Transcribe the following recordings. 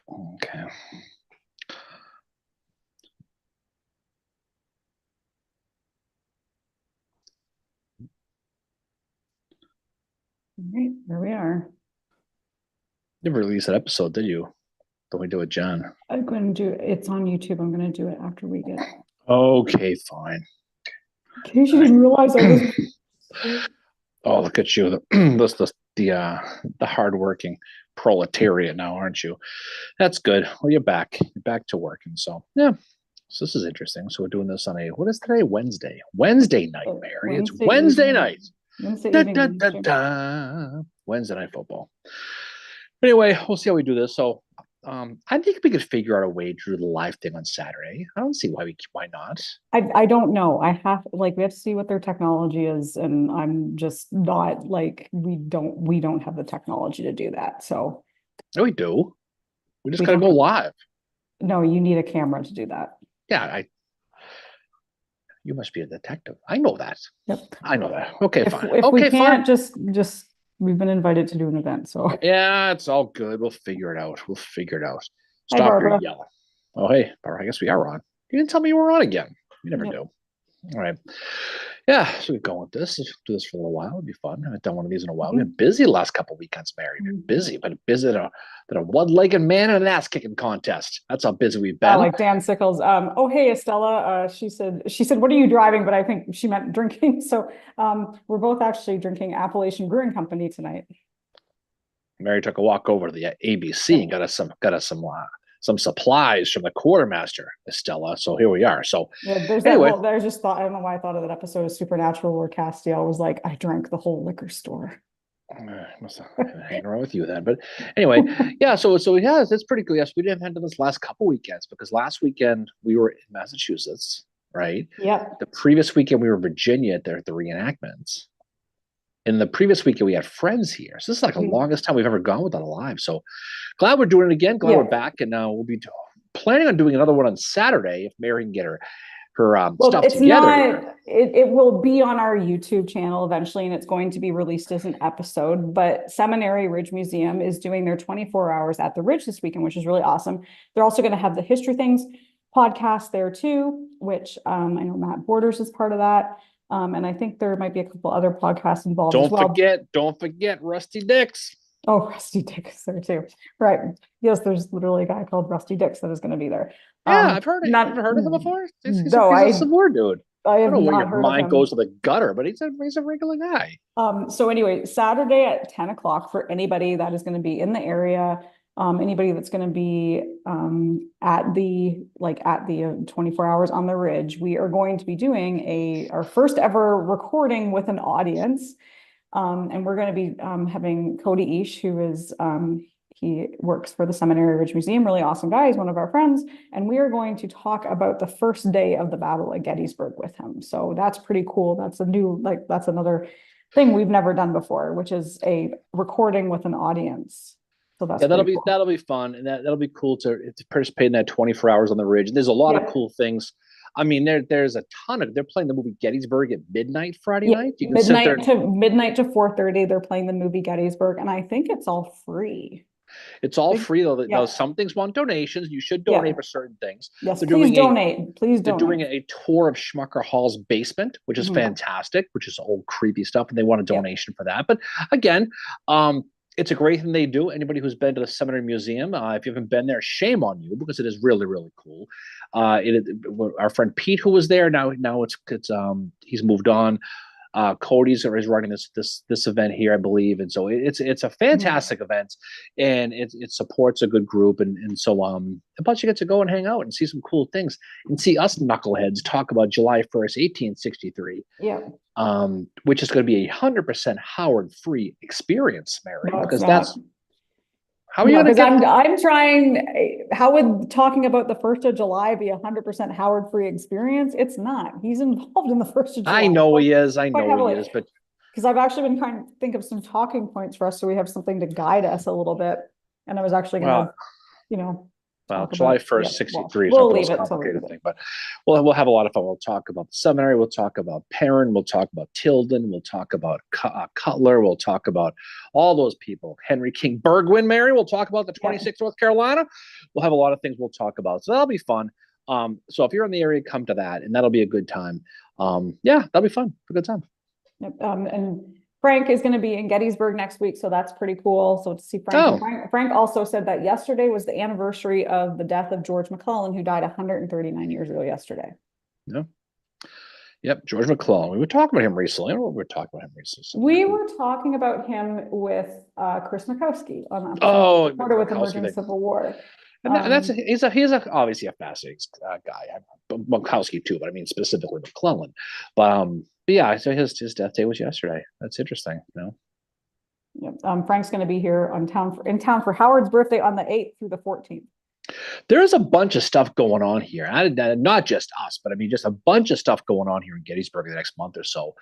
Okay. All right, there we are. Never released that episode, did you? Don't we do it, John? I'm going to do it. It's on YouTube. I'm going to do it after we get. Okay, fine. In case you All didn't realize I was. right. Oh, look at you, the hardworking proletariat now, aren't you? That's good. Well, you're back. You're back to working. So yeah. So this is interesting. So we're doing this on a what is today? Wednesday. Wednesday night, Mary. It's Wednesday Wednesday evening. night. Wednesday Da, evening da, on da, YouTube. da. Wednesday night football. Anyway, we'll see how we do this. So I think we could figure out a way to do the live thing on Saturday. I don't see why not. I don't know. I have like we have to see what their technology is, and I'm just not like we don't have the technology to do that. So No, we do. We just we'd gotta have go to. live. No, you need a camera to do that. Yeah, you must be a detective. I know that. Yep. I know that. Okay, fine. If we Okay, fine. can't just we've been invited to do an event. So Yeah, it's all good. We'll figure it out. We'll figure it out. hi Stop your Barbara. yelling. Oh, hey, Barbara, I guess we are on. You didn't tell me you were on again. You never Yep. do. All right. Yeah, so we go with this. Let's do this for a little while. It'd be fun. I haven't done one of these in a while. We've been Mhm. busy the last couple of weekends, Mary. We've been busy, but busy than a one-legged man in an ass-kicking contest. That's how busy we've been. Like Dan Sickles. Oh, hey, Estella. She said, what are you driving? But I think she meant drinking. So we're both actually drinking Appalachian Brewing Company tonight. Mary took a walk over to the ABC and Yep. got us some supplies from the quartermaster, Estella. So here we are. So Yeah, there's that anyway, whole, there's just thought, I don't know why I thought of that episode of Supernatural where Castiel was like, I drank the whole liquor store. must have hang around with you then. But anyway, yeah. So yeah, it's pretty cool. Yes, we didn't have done this last couple weekends because last weekend we were in Massachusetts, right? Yep. The previous weekend we were in Virginia at the reenactments. In the previous weekend we had friends here. So this is like the Mhm. longest time we've ever gone without a live. So glad we're doing it again. Glad we're Yeah. back, and we'll be planning on doing another one on Saturday if Mary can get her Well, stuff it's together not, here. it will be on our YouTube channel eventually, and it's going to be released as an episode. But Seminary Ridge Museum is doing their 24 hours at the Ridge this weekend, which is really awesome. They're also going to have the History Things podcast there too, which I know Matt Borders is part of that. And I think there might be a couple other podcasts involved as well. Don't forget Rusty Dix. Oh, Rusty Dix is there too. Right. Yes, there's literally a guy called Rusty Dix that is going to be there. Yeah, I've heard it. You Not ever heard of him before? no, He's a Savor dude. I I have don't know where not your heard of mind him. goes to the gutter, but he's a regular guy. So anyway, Saturday at 10 o'clock for anybody that is going to be in the area, anybody that's going to be at the 24 hours on the Ridge, we are going to be doing our first ever recording with an audience. And we're going to be having Cody Ish, who is he works for the Seminary Ridge Museum, really awesome guy. He's one of our friends, and we are going to talk about the first day of the Battle of Gettysburg with him. So that's pretty cool. That's another thing we've never done before, which is a recording with an audience. So that's Yeah, pretty cool. that'll be fun, and that'll be cool to participate in that 24 hours on the Ridge. There's a lot of Yeah. cool things. I mean, there's a ton of. They're playing the movie Gettysburg at midnight Friday Yeah, night. You can sit there. midnight to 4:30. They're playing the movie Gettysburg, and I think it's all free. It's all Like, free though. yeah, Some things want donations. You should donate yeah. for certain things. Yes, They're please doing a donate. Please they're donate. doing a tour of Schmucker Hall's basement, which is Mhm. fantastic, which is old creepy stuff, and they want a Yeah. donation for that. But again, it's a great thing they do. Anybody who's been to the Seminary Museum, if you haven't been there, shame on you because it is really, really cool. Our friend Pete, who was there, now it's he's moved on. Cody's is running this event here, I believe, and so it's a Mhm. fantastic event, and it supports a good group, and so and plus you get to go and hang out and see some cool things and see us knuckleheads talk about July 1st, 1863, Yeah. which is going to be 100% Howard free experience, Mary, No, it's because not. that's how are you No, going to because get. I'm trying. How would talking about the 1st of July be 100% Howard free experience? It's not. He's involved in the 1st of July I know he is. I quite know he heavily. is, but Because I've actually been trying to think of some talking points for us so we have something to guide us a little bit. And I was actually gonna, well, you know. Well, talk July about. 1st, Yeah, well, 63 is we'll not the leave most it till we complicated get thing, but we'll have a lot of fun. We'll talk about the seminary. We'll talk about Perrin. We'll talk about Tilden. We'll talk about Cutler. We'll talk about all those people. Henry King Burgwin, Mary. We'll talk about the 26th North Carolina. We'll have a lot of things we'll talk about. So that'll be fun. So if you're in the area, come to that, and that'll be a good time. Yeah, that'll be fun. A good time. Yep. And Frank is going to be in Gettysburg next week, so that's pretty cool. So to see Frank. Oh. Frank also said that yesterday was the anniversary of the death of George McClellan, who died 139 years ago yesterday. Yeah. Yep, George McClellan. We were talking about him recently. I don't know what we were talking about him recently. We were talking about him with Chris Mikowski on the Oh, Reporter with Emerging Civil War. And that's he's obviously a fascinating guy. Mikowski too, but I mean specifically McClellan. But yeah, so his death day was yesterday. That's interesting. Yep. Frank's going to be here in town for Howard's birthday on the 8th through the 14th. There's a bunch of stuff going on here. Not just us, but I mean just a bunch of stuff going on here in Gettysburg the next month or so.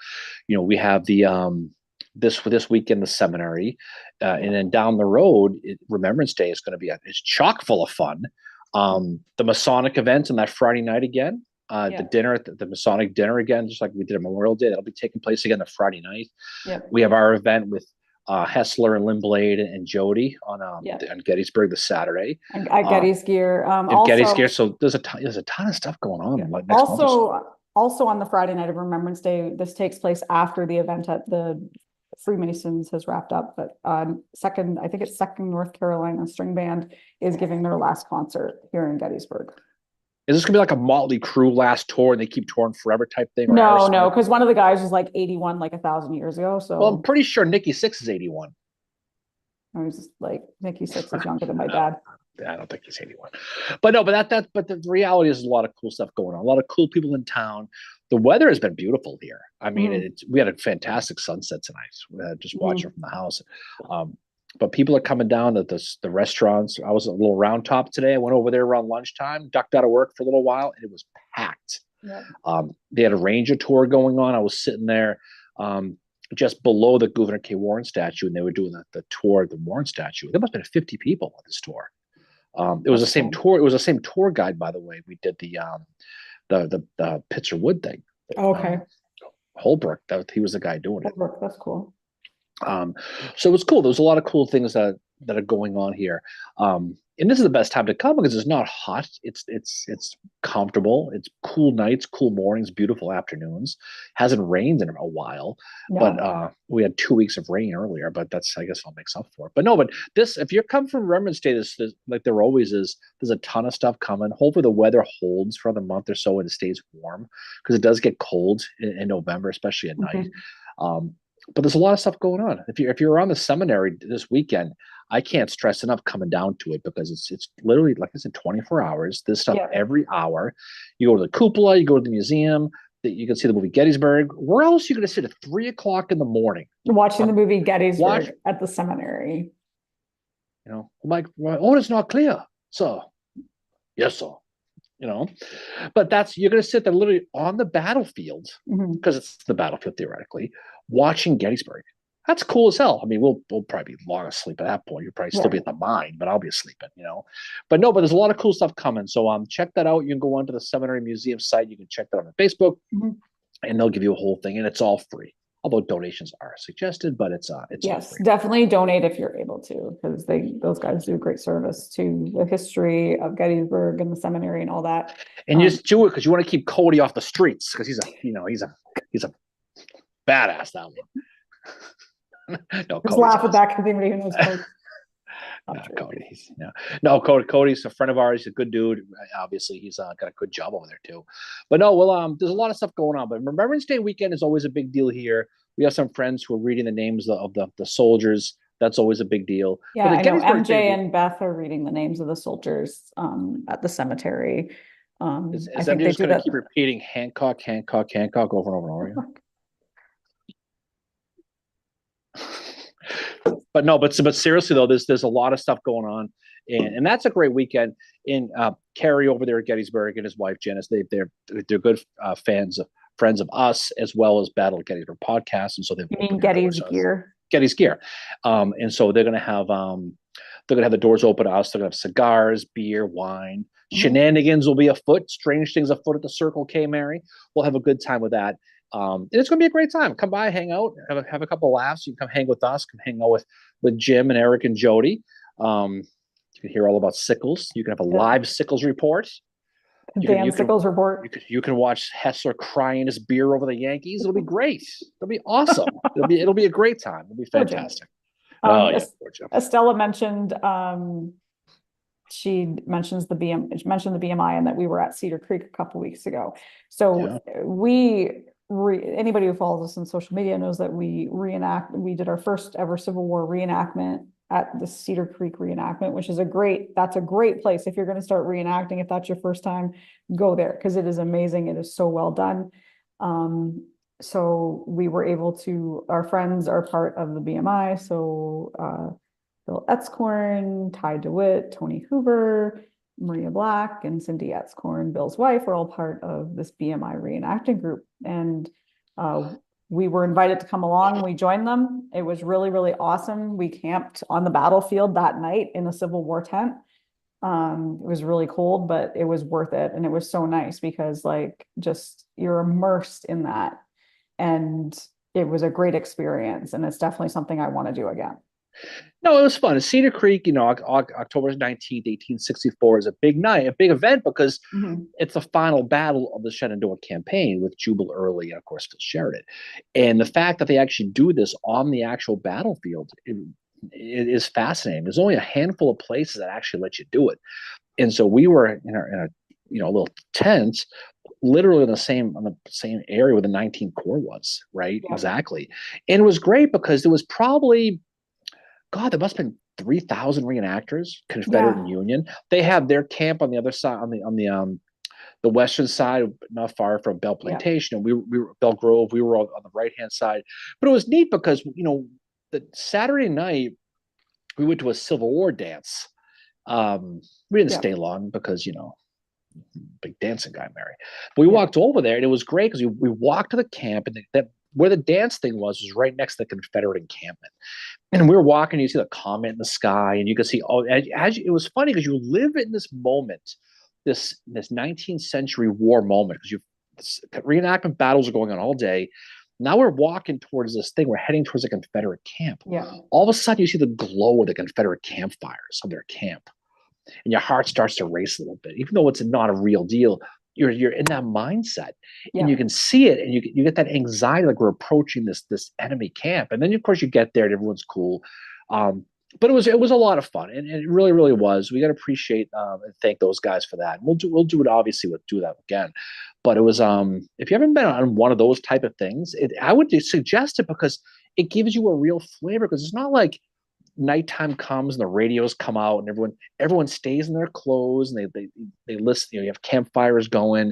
We have the this weekend the seminary, and then down the road, Remembrance Day is going to be it's chock full of fun. The Masonic events on that Friday night again. The dinner, the Masonic dinner again, just like we did at Memorial Day. That'll be taking place again the Friday night. Yep. We have our event with Hessler and Lindblade and Jody on Gettysburg this Saturday. At Getty's Gear. Getty's Gear. So there's a ton of stuff going on. Yeah. Also on the Friday night of Remembrance Day, this takes place after the event at the Freemasons has wrapped up, but I think it's Second North Carolina String Band is giving their last concert here in Gettysburg. Is this gonna be like a Motley Crue last tour and they keep touring forever type thing? No, because one of the guys was like 81, like 1,000 years ago. So well, I'm pretty sure Nikki Sixx is 81. I was just like, Nikki Sixx is younger than my dad. I don't think he's 81, but no, but the reality is a lot of cool stuff going on. A lot of cool people in town. The weather has been beautiful here. I mean, we had a fantastic sunset tonight. Just watching from the house. But people are coming down to the restaurants. I was at a little Round Top today. I went over there around lunchtime, ducked out of work for a little while, and it was packed. Yeah. They had a Ranger tour going on. I was sitting there just below the Gouverneur K. Warren statue, and they were doing the tour of the Warren statue. There must have been 50 people on this tour. It was the same tour. It was the same tour guide, by the way. We did the Pitzer Wood thing. Okay. Holbrook, he was the guy doing it. Holbrook, that's cool. So it was cool. There was a lot of cool things that are going on here. And this is the best time to come because it's not hot. It's comfortable. It's cool nights, cool mornings, beautiful afternoons. Hasn't rained in a while, but we had 2 weeks of rain earlier. But that's, I guess, I'll make up for it. But this, if you're coming from Remembrance Day, this like there always is. There's a ton of stuff coming. Hopefully the weather holds for another month or so and it stays warm because it does get cold in November, especially at night. But there's a lot of stuff going on. If you're around the seminary this weekend, I can't stress enough coming down to it because it's literally, like I said, 24 hours. This stuff every hour. You go to the cupola, you go to the museum. You can see the movie Gettysburg. Where else are you going to sit at 3:00 in the morning watching the movie Gettysburg at the seminary? Like, oh, it's not clear, sir. Yes, sir. But you're going to sit there literally on the battlefield because it's the battlefield theoretically, watching Gettysburg. That's cool as hell. I mean, we'll probably be long asleep at that point. You'll probably still be at the mine, but I'll be sleeping, But there's a lot of cool stuff coming. So check that out. You can go onto the Seminary Museum site. You can check that out on Facebook, and they'll give you a whole thing, and it's all free. Although donations are suggested, but it's yes, definitely donate if you're able to, because those guys do a great service to the history of Gettysburg and the seminary and all that. And you just do it because you want to keep Cody off the streets because he's a badass that one. No, just laugh at that because anybody who knows Cody. Cody's a friend of ours. He's a good dude. Obviously, he's got a good job over there too. But there's a lot of stuff going on. But Remembrance Day weekend is always a big deal here. We have some friends who are reading the names of the soldiers. That's always a big deal. Yeah, I know MJ and Beth are reading the names of the soldiers at the cemetery. Is MJ just going to keep repeating Hancock, Hancock, Hancock over and over and over? But seriously though, there's a lot of stuff going on, and that's a great weekend. In Carrie over there at Gettysburg and his wife Janice, they're good friends of us as well as Battle of Gettysburg podcast, and so they've Getty's Gear. Getty's Gear, and so they're going to have They're gonna have the doors open to us. They're gonna have cigars, beer, wine. Mhm. Shenanigans will be afoot. Strange things afoot at the Circle K, Mary. We'll have a good time with that. And it's going to be a great time. Come by, hang out, have a couple laughs. You can come hang with us. Come hang out with Jim and Eric and Jody. You can hear all about Sickles. You can have a Yeah. live Sickles report. Dan Sickles report. You can watch Hessler crying his beer over the Yankees. It'll be great. It'll be awesome. It'll be a great time. It'll be fantastic. Oh yeah, poor Jim. Estella mentioned she mentions the BMI and that we were at Cedar Creek a couple weeks ago. So anybody who follows us on social media knows that we did our first ever Civil War reenactment at the Cedar Creek reenactment, which is that's a great place. If you're going to start reenacting, if that's your first time, go there because it is amazing. It is so well done. So we were able to, our friends are part of the BMI. So, Bill Etzkorn, Ty DeWitt, Tony Hoover, Maria Black, and Cindy Etzkorn, Bill's wife, are all part of this BMI reenacting group. And we were invited to come along. We joined them. It was really, really awesome. We camped on the battlefield that night in a Civil War tent. It was really cold, but it was worth it. And it was so nice because just you're immersed in that. And it was a great experience. And it's definitely something I want to do again. No, it was fun. Cedar Creek, October 19th, 1864 is a big night, a big event because it's the final battle of the Shenandoah campaign with Jubal Early and, of course, Phil Sheridan. And the fact that they actually do this on the actual battlefield it is fascinating. There's only a handful of places that actually let you do it. And so we were in a little tent, literally on the same area where the 19th Corps was, right? Yeah. Exactly. And it was great because there was probably, God, there must have been 3,000 reenactors, Confederate and Union. They have their camp on the other side, on the western side, not far from Bell Plantation, and we were Bell Grove. We were on the right hand side, but it was neat because the Saturday night we went to a Civil War dance. We didn't stay long because big dancing guy, Mary. But we walked over there, and it was great because we walked to the camp, and where the dance thing was right next to the Confederate encampment. And we were walking, you see the comet in the sky, and you could see, it was funny because you live in this moment, this 19th century war moment, because reenactment battles are going on all day. Now we're walking towards this thing. We're heading towards a Confederate camp. Yeah. All of a sudden, you see the glow of the Confederate campfires of their camp, and your heart starts to race a little bit, even though it's not a real deal. You're in that mindset, and you can see it, and you get that anxiety like we're approaching this enemy camp. And then of course you get there and everyone's cool. But it was a lot of fun, and it really, really was. We got to appreciate and thank those guys for that. And we'll do it, obviously, do that again. But it was if you haven't been on one of those type of things, I would suggest it because it gives you a real flavor. Because it's not like nighttime comes and the radios come out and everyone stays in their clothes and they listen. You have campfires going,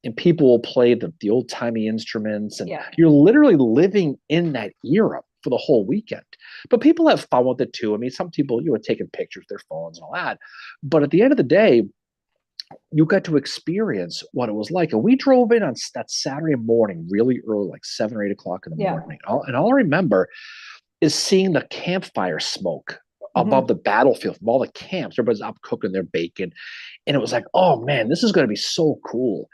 and people will play the old timey instruments, and you're literally living in that era for the whole weekend. But people have fun with it too. I mean, some people are taking pictures with their phones and all that, but at the end of the day, you got to experience what it was like. And we drove in on that Saturday morning really early, like 7 or 8 o'clock in the morning. And all I remember is seeing the campfire smoke above the battlefield from all the camps. Everybody's up cooking their bacon. And it was like, oh man, this is going to be so cool.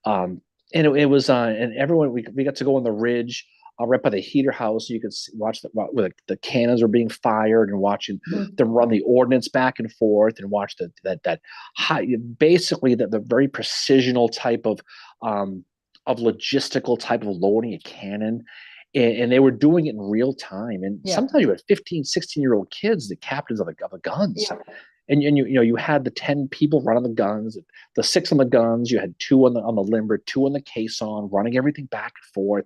And it was, and everyone, we got to go on the ridge right by the heater house. You could watch where the cannons are being fired and watching them run the ordnance back and forth and watch that high, basically the very precisional type of logistical type of loading a cannon. And they were doing it in real time. And sometimes you had 15, 16-year-old kids, the captains of the guns. Yeah. And you had the 10 people running the guns, the 6 on the guns. You had 2 on the limber, 2 on the caisson, running everything back and forth.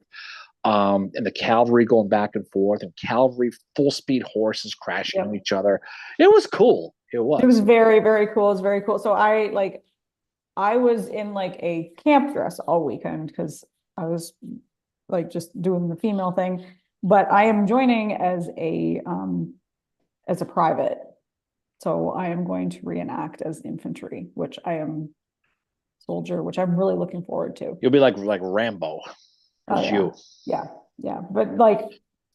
And the cavalry going back and forth, and cavalry full speed horses crashing on each other. It was cool. It was very, very cool. It was very cool. So I was in a camp dress all weekend because I was just doing the female thing, but I am joining as a private. So I am going to reenact as infantry, which I am soldier, which I'm really looking forward to. You'll be like Rambo. Yeah. But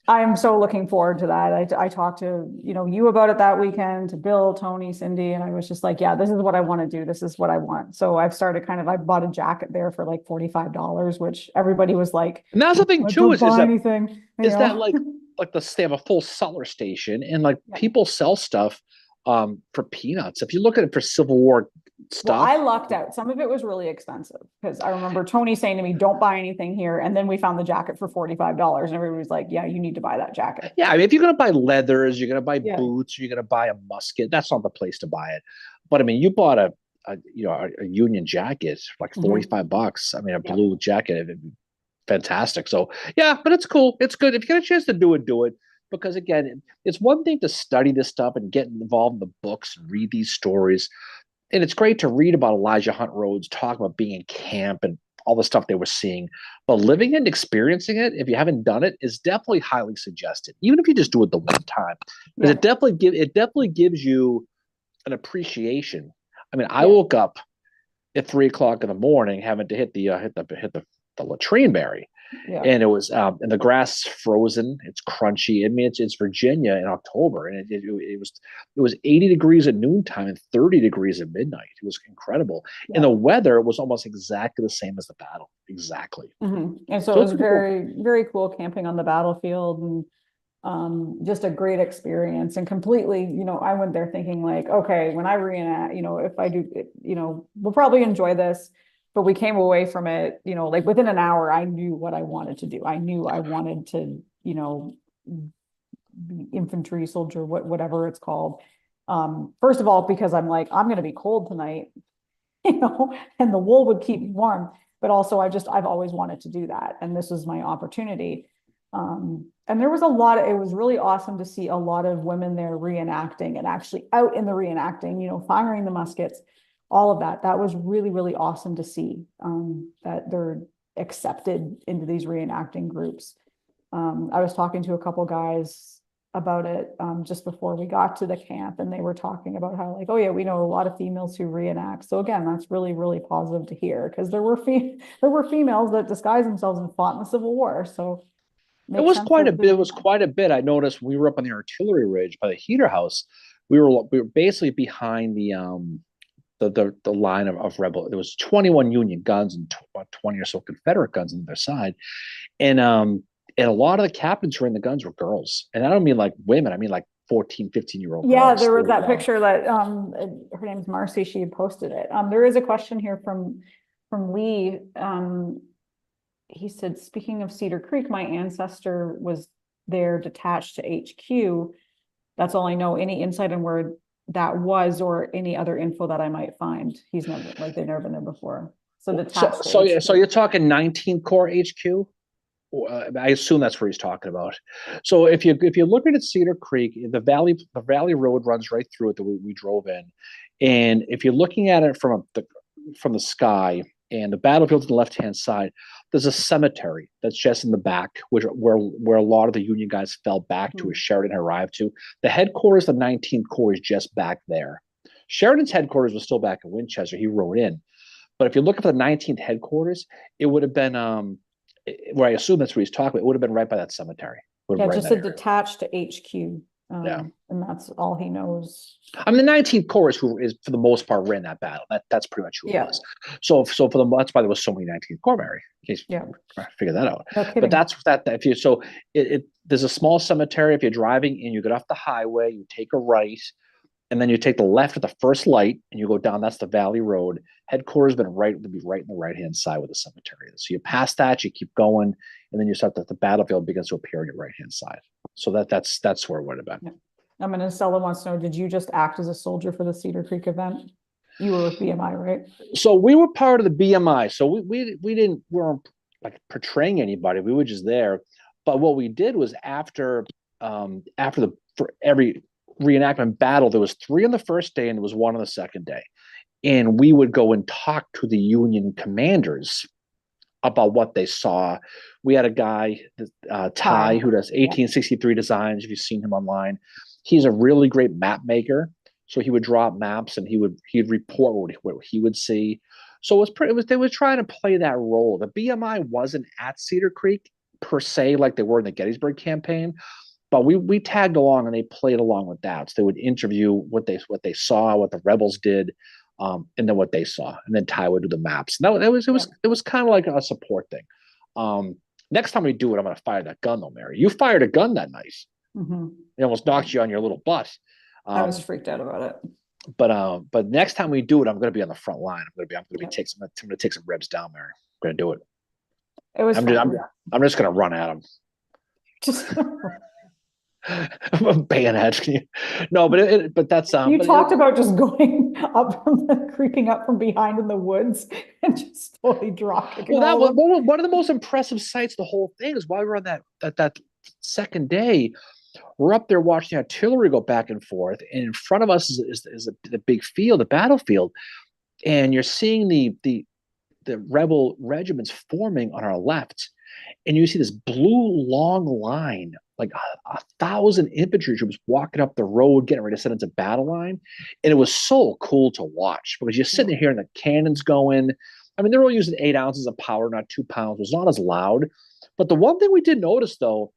I am so looking forward to that. I talked to, you about it that weekend, to Bill, Tony, Cindy, and I was just like, yeah, this is what I want to do. This is what I want. So I've started I bought a jacket there for like $45, which everybody was like, And that's the thing too, don't buy anything, is that like they have a full seller station and like Yeah. people sell stuff for peanuts. If you look at it for Civil War Well, stuff, I lucked out. Some of it was really expensive because I remember Tony saying to me, don't buy anything here. And then we found the jacket for $45 and everybody was like, yeah, you need to buy that jacket. yeah, I mean, if you're gonna buy leathers, you're gonna buy Yeah. boots, you're gonna buy a musket. That's not the place to buy it. But I mean, you bought a Union jacket for like $45. I mean, a blue jacket, fantastic. So yeah, but it's cool. It's good if you get a chance to do it, do it. Because again, it's one thing to study this stuff and get involved in the books and read these stories, and it's great to read about Elijah Hunt Rhodes, talk about being in camp and all the stuff they were seeing. But living it and experiencing it, if you haven't done it, is definitely highly suggested. Even if you just do it the one time, because it definitely gives you an appreciation. I mean, I woke up at 3 o'clock in the morning having to hit the latrine, Mary. Yeah. And it was and the grass is frozen. It's crunchy. I mean, it's Virginia in October, and it was 80 degrees at noontime and 30 degrees at midnight. It was incredible, and the weather was almost exactly the same as the battle. Exactly. And so it was very, very cool camping on the battlefield, and just a great experience. And completely, I went there thinking like, okay, when I reenact, if I do, we'll probably enjoy this. But we came away from it, like within an hour, I knew what I wanted to do. I knew I wanted to, be infantry soldier, whatever it's called. First of all, because I'm like, I'm going to be cold tonight, and the wool would keep me warm. But also, I've always wanted to do that, and this was my opportunity. And there was it was really awesome to see a lot of women there reenacting and actually out in the reenacting, firing the muskets. All of that. That was really, really awesome to see, that they're accepted into these reenacting groups. I was talking to a couple guys about it just before we got to the camp, and they were talking about how like, oh yeah, we know a lot of females who reenact. So again, that's really, really positive to hear, because there were females that disguised themselves and fought in the Civil War. So it was quite a bit. It was quite a bit. I noticed when we were up on the artillery ridge by the heater house. We were basically behind the line of rebel. There was 21 Union guns and 20 or so Confederate guns on their side, and a lot of the captains who were in the guns were girls, and I don't mean like women. I mean like 14, 15-year-old. Yeah, girls. There was that picture that her name's Marcy. She had posted it. There is a question here from Lee. He said, speaking of Cedar Creek, my ancestor was there detached to HQ. That's all I know. Any insight on where that was, or any other info that I might find? He's never they've never been there before. So detached. So you're talking 19th Corps HQ. I assume that's where he's talking about. So if you're looking at Cedar Creek, the Valley Road runs right through it that we drove in, and if you're looking at it from the sky, and the battlefield to the left-hand side, there's a cemetery that's just in the back, where a lot of the Union guys fell back to, where Sheridan arrived to. The headquarters of the 19th Corps is just back there. Sheridan's headquarters was still back in Winchester. He rode in. But if you look at the 19th headquarters, it would have been, where I assume that's where he's talking about, it would have been right by that cemetery. Yeah, just a detached to HQ. And that's all he knows. I mean, the 19th Corps is for the most part ran that battle. That's pretty much who it was. So for that's why there was so many 19th Corps, Mary. In case you figure that out. No kidding. But that's that. If you there's a small cemetery. If you're driving and you get off the highway, you take a right, and then you take the left at the first light, and you go down. That's the Valley Road. Headquarters would be right in the right-hand side where the cemetery is. So you pass that, you keep going, and then you start the battlefield begins to appear on your right-hand side. So that's where it would have been. Yeah. And Stella wants to know, did you just act as a soldier for the Cedar Creek event? You were with BMI, right? So we were part of the BMI. So we weren't like portraying anybody. We were just there. But what we did was for every reenactment battle, there was 3 on the first day and there was 1 on the second day. And we would go and talk to the Union commanders about what they saw. We had a guy, Ty, who does 1863 designs. If you've seen him online, he's a really great map maker. So he would draw up maps and he'd report what he would see. So they were trying to play that role. The BMI wasn't at Cedar Creek. per se like they were in the Gettysburg campaign, but we tagged along and they played along with that. So they would interview what they saw, what the rebels did, and then what they saw, and then Ty would do the maps. And it was kind of like a support thing. Next time we do it, I'm going to fire that gun though, Mary. You fired a gun that night. Mm-hmm. It almost knocked you on your little butt. I was freaked out about it. But next time we do it, I'm going to be on the front line. I'm going to take some ribs down there. I'm going to do it. It was. I'm just going to run at them. Just bayonet. No, but that's you talked about just going up creeping up from behind in the woods and just totally dropping. Well, that was one of the most impressive sights. The whole thing is while we were on that second day, we're up there watching the artillery go back and forth, and in front of us is the big field, the battlefield, and you're seeing the rebel regiments forming on our left, and you see this blue long line, like 1,000 infantry troops walking up the road, getting ready to set into battle line, and it was so cool to watch because you're sitting there hearing the cannons going. I mean, they're all using 8 ounces of powder, not 2 pounds. It was not as loud, but the one thing we did notice though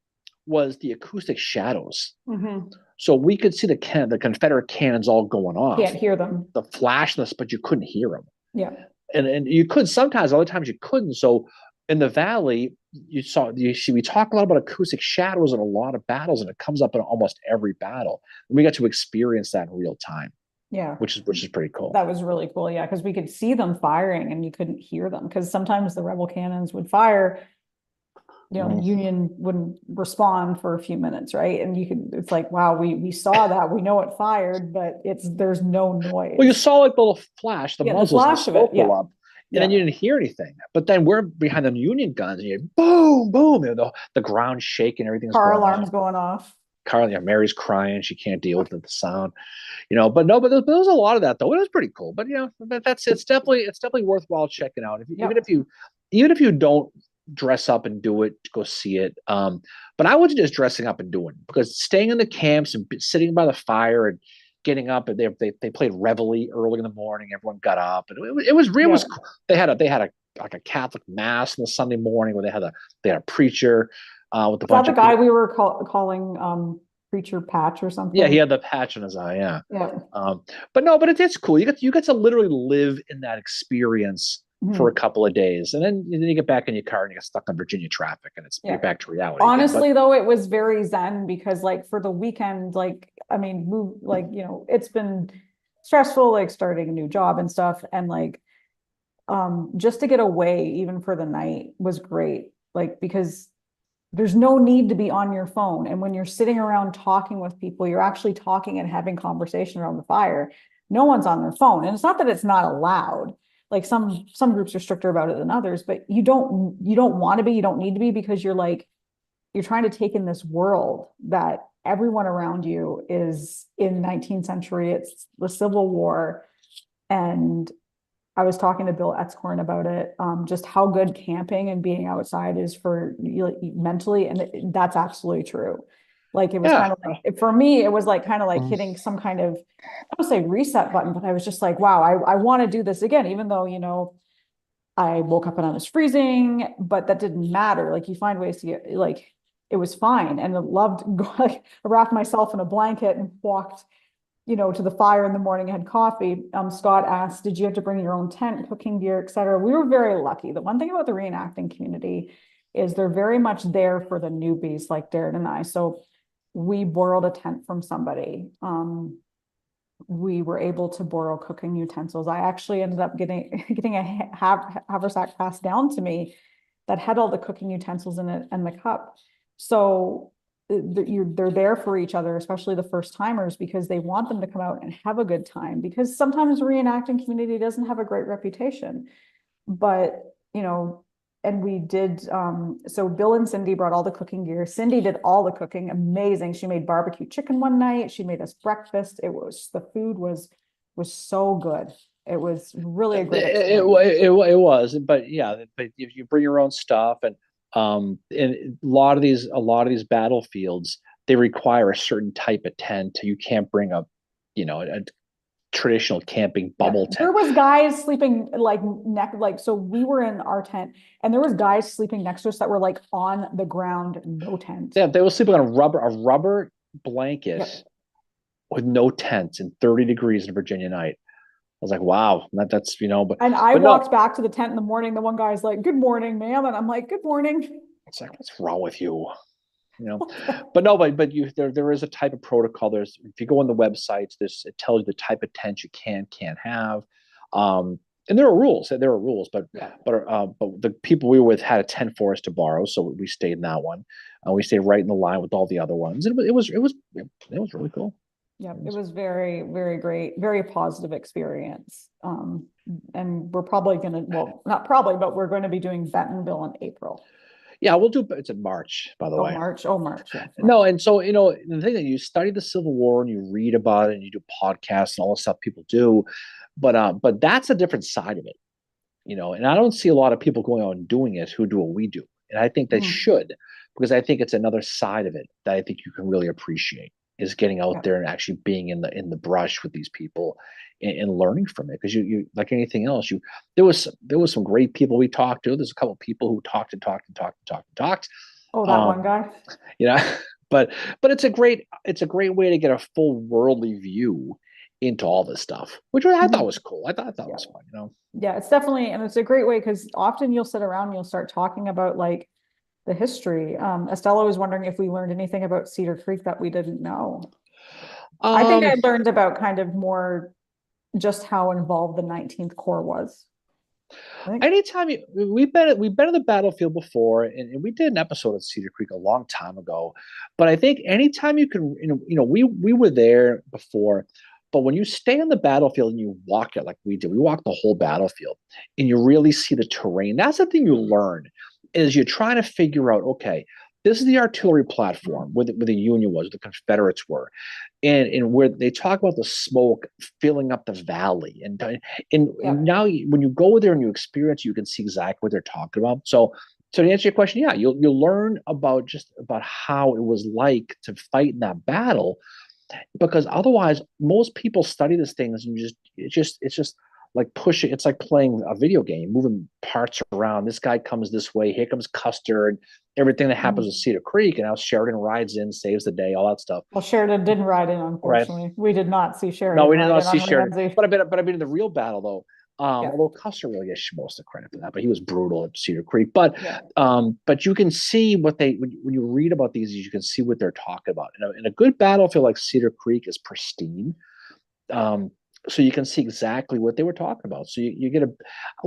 was the acoustic shadows. Mm-hmm. So we could see the Confederate cannons all going off. Can't hear them. The flashness, but you couldn't hear them. Yeah. And you could sometimes, other times you couldn't. So in the valley, we talk a lot about acoustic shadows in a lot of battles, and it comes up in almost every battle. And we got to experience that in real time. Yeah. Which is pretty cool. That was really cool. Yeah. Because we could see them firing and you couldn't hear them. Because sometimes the rebel cannons would fire, the Union wouldn't respond for a few minutes, right? And it's like, wow, we saw that, we know it fired, but there's no noise. Well, you saw like the little flash, the muzzles, the flash of it, yeah. Up, and then you didn't hear anything. But then we're behind the Union guns, and you boom, boom, the ground shaking, everything's car alarms going off. Mary's crying, she can't deal with the sound, But there was a lot of that though. It was pretty cool, but it's definitely worthwhile checking out. Even if you don't dress up and do it, go see it. But I wasn't just dressing up and doing it, because staying in the camps and sitting by the fire and getting up, and they played reveille early in the morning. Everyone got up, and it was cool. They had a Catholic mass on the Sunday morning where they had a preacher with a bunch of guy we were calling preacher Patch or something. Yeah, he had the patch on his eye. Yeah. Yeah. But it's cool. You get to literally live in that experience for a couple of days, and then you get back in your car and you get stuck on Virginia traffic, and you're back to reality. Honestly, though, it was very zen, because like for the weekend, it's been stressful, like starting a new job and stuff, and like just to get away even for the night was great, like because there's no need to be on your phone, and when you're sitting around talking with people, you're actually talking and having conversation around the fire. No one's on their phone, and it's not that it's not allowed. Like some groups are stricter about it than others, but you don't want to be, you don't need to be, because you're trying to take in this world that everyone around you is in 19th century. It's the Civil War. And I was talking to Bill Etzkorn about it, just how good camping and being outside is for you mentally. And that's absolutely true. Like it was kind of like, for me, it was like kind of like hitting some kind of, I don't say reset button, but I was just like, wow, I want to do this again, even though, I woke up and I was freezing, but that didn't matter. Like you find ways to get, like, it was fine. And I loved, I wrapped myself in a blanket and walked, to the fire in the morning, had coffee. Scott asked, did you have to bring your own tent, cooking gear, et cetera? We were very lucky. The one thing about the reenacting community is they're very much there for the newbies like Darren and I. So we borrowed a tent from somebody. We were able to borrow cooking utensils. I actually ended up getting a haversack passed down to me that had all the cooking utensils in it and the cup. So they're there for each other, especially the first timers, because they want them to come out and have a good time, because sometimes the reenacting community doesn't have a great reputation. But, and we did, so Bill and Cindy brought all the cooking gear. Cindy did all the cooking, amazing. She made barbecue chicken one night. She made us breakfast. The food was so good. It was really a great experience. It was, but if you bring your own stuff, and a lot of these battlefields, they require a certain type of tent. You can't bring a traditional camping Yeah. bubble There tent. was guys sleeping so we were in our tent and there was guys sleeping next to us that were like on the ground, no tent. Yeah, they were sleeping on a rubber blanket Yep. with no tent in 30 degrees in Virginia night. I was like, wow, that's And I but no, walked back to the tent in the morning. The one guy's like, "Good morning, ma'am." And I'm like, "Good morning." it's like, what's wrong with you? You know, but no, but there is a type of protocol. There's if you go on the websites, it tells you the type of tent you can't have. And there are rules. Yeah. But the people we were with had a tent for us to borrow, so we stayed in that one. We stayed right in the line with all the other ones. It was really cool. Yeah. It It was- was very, very great, very positive experience. And we're probably gonna, well, not probably, but we're going to be doing Bentonville in April. Yeah, we'll do. It's in March, by the Oh, way. March. Oh, March. Yeah. No, and so the thing that you study the Civil War and you read about it and you do podcasts and all the stuff people do, but that's a different side of it, And I don't see a lot of people going out and doing it who do what we do, and I think they Mhm. should because I think it's another side of it that I think you can really appreciate is getting out Yeah. there and actually being in the brush with these people and learning from it because you like anything else there was some great people we talked to. There's a couple of people who talked and talked and talked and talked and talked. Oh, that one Um, guy. you know but it's a great way to get a full worldly view into all this stuff, which I thought Mhm. was cool. I thought that Yeah. was fun. Yeah, it's definitely, and it's a great way because often you'll sit around and you'll start talking about like the history. Estella was wondering if we learned anything about Cedar Creek that we didn't know. I think um I learned about kind of more just how involved the 19th Corps was. I think, Anytime we've been on the battlefield before, and we did an episode of Cedar Creek a long time ago, but I think anytime you can, we were there before, but when you stay on the battlefield and you walk it like we did, we walked the whole battlefield, and you really see the terrain. That's the thing you learn, is you're trying to figure out, okay, this is the artillery platform where the Union was, where the Confederates were, and where they talk about the smoke filling up the valley, yeah, and now when you go there and you experience, you can see exactly what they're talking about. So to answer your question, yeah, you'll learn about how it was like to fight in that battle, because otherwise most people study these things and it's just like pushing. It's like playing a video game, moving parts around. This guy comes this way, here comes Custer, and everything that happens Mhm. with Cedar Creek, and now Sheridan rides in, saves the day, all that stuff. Well, Sheridan didn't ride in, Right. unfortunately. We did not see No, Sheridan we did ride not in see on Sheridan, Ramsey. but I've been in the real battle though. Yeah, Although Custer really gets most of the credit for that, but he was brutal at Cedar Creek. But yeah, but you can see what when you read about these, you can see what they're talking about. And a good battlefield like Cedar Creek is pristine. Um, so you can see exactly what they were talking about. So you get a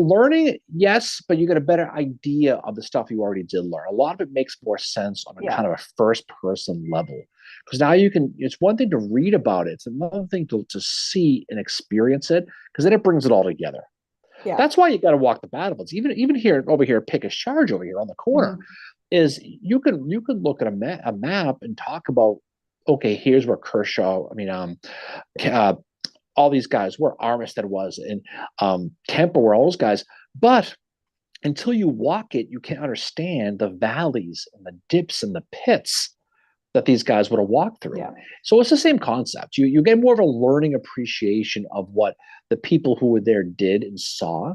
learning, yes, but you get a better idea of the stuff you already did learn. A lot of it makes more sense on a yeah, kind of a first person level. Because now you can, it's one thing to read about it, it's another thing to see and experience it, because then it brings it all together. yeah. That's why you got to walk the battlefields. Even here over here, Pickett's Charge over here on the corner, Mhm. is you can look at a map and talk about, okay, here's where Kershaw, I mean, uh, all these guys were, Armistead was, and Kemper were, all those guys. But until you walk it, you can't understand the valleys and the dips and the pits that these guys would have walked through. Yeah, So it's the same concept. You get more of a learning appreciation of what the people who were there did and saw,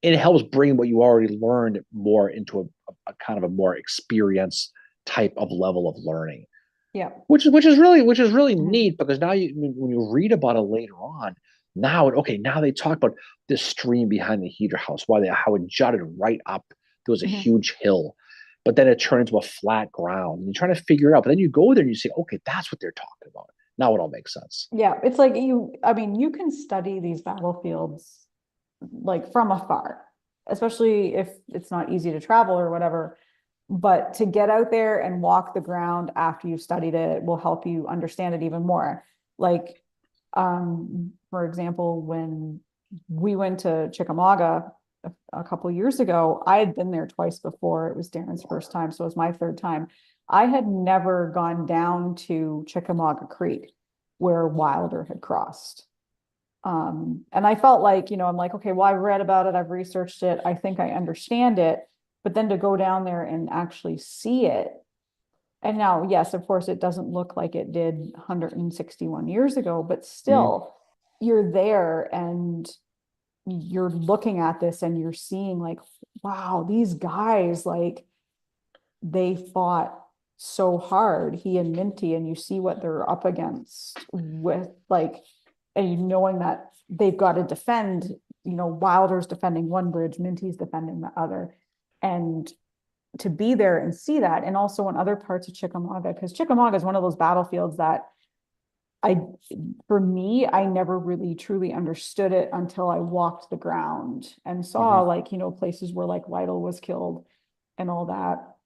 and it helps bring what you already learned more into a kind of a more experienced type of level of learning, yeah. which is really Mhm. neat, because now when you read about it later on, now they talk about this stream behind the heater house, how it jutted right up. There was a Mhm. huge hill, but then it turned into a flat ground. And you're trying to figure it out, but then you go there and you say, okay, that's what they're talking about. Now it all makes sense. Yeah, it's like I mean, you can study these battlefields like from afar, especially if it's not easy to travel or whatever. But to get out there and walk the ground after you've studied it will help you understand it even more. Like, for example, when we went to Chickamauga a couple years ago, I had been there twice before. It was Darren's first time, so it was my third time. I had never gone down to Chickamauga Creek where Wilder had crossed. And I felt like, I'm like, okay, well, I've read about it, I've researched it, I think I understand it. But then to go down there and actually see it. And now, yes, of course, it doesn't look like it did 161 years ago, but Mm. still, you're there and you're looking at this and you're seeing like, wow, these guys, like they fought so hard, he and Minty, and you see what they're up against with like, and knowing that they've got to defend, Wilder's defending one bridge, Minty's defending the other. And to be there and see that, and also in other parts of Chickamauga, because Chickamauga is one of those battlefields that for me, I never really truly understood it until I walked the ground and saw places where like Lytle was killed and all that.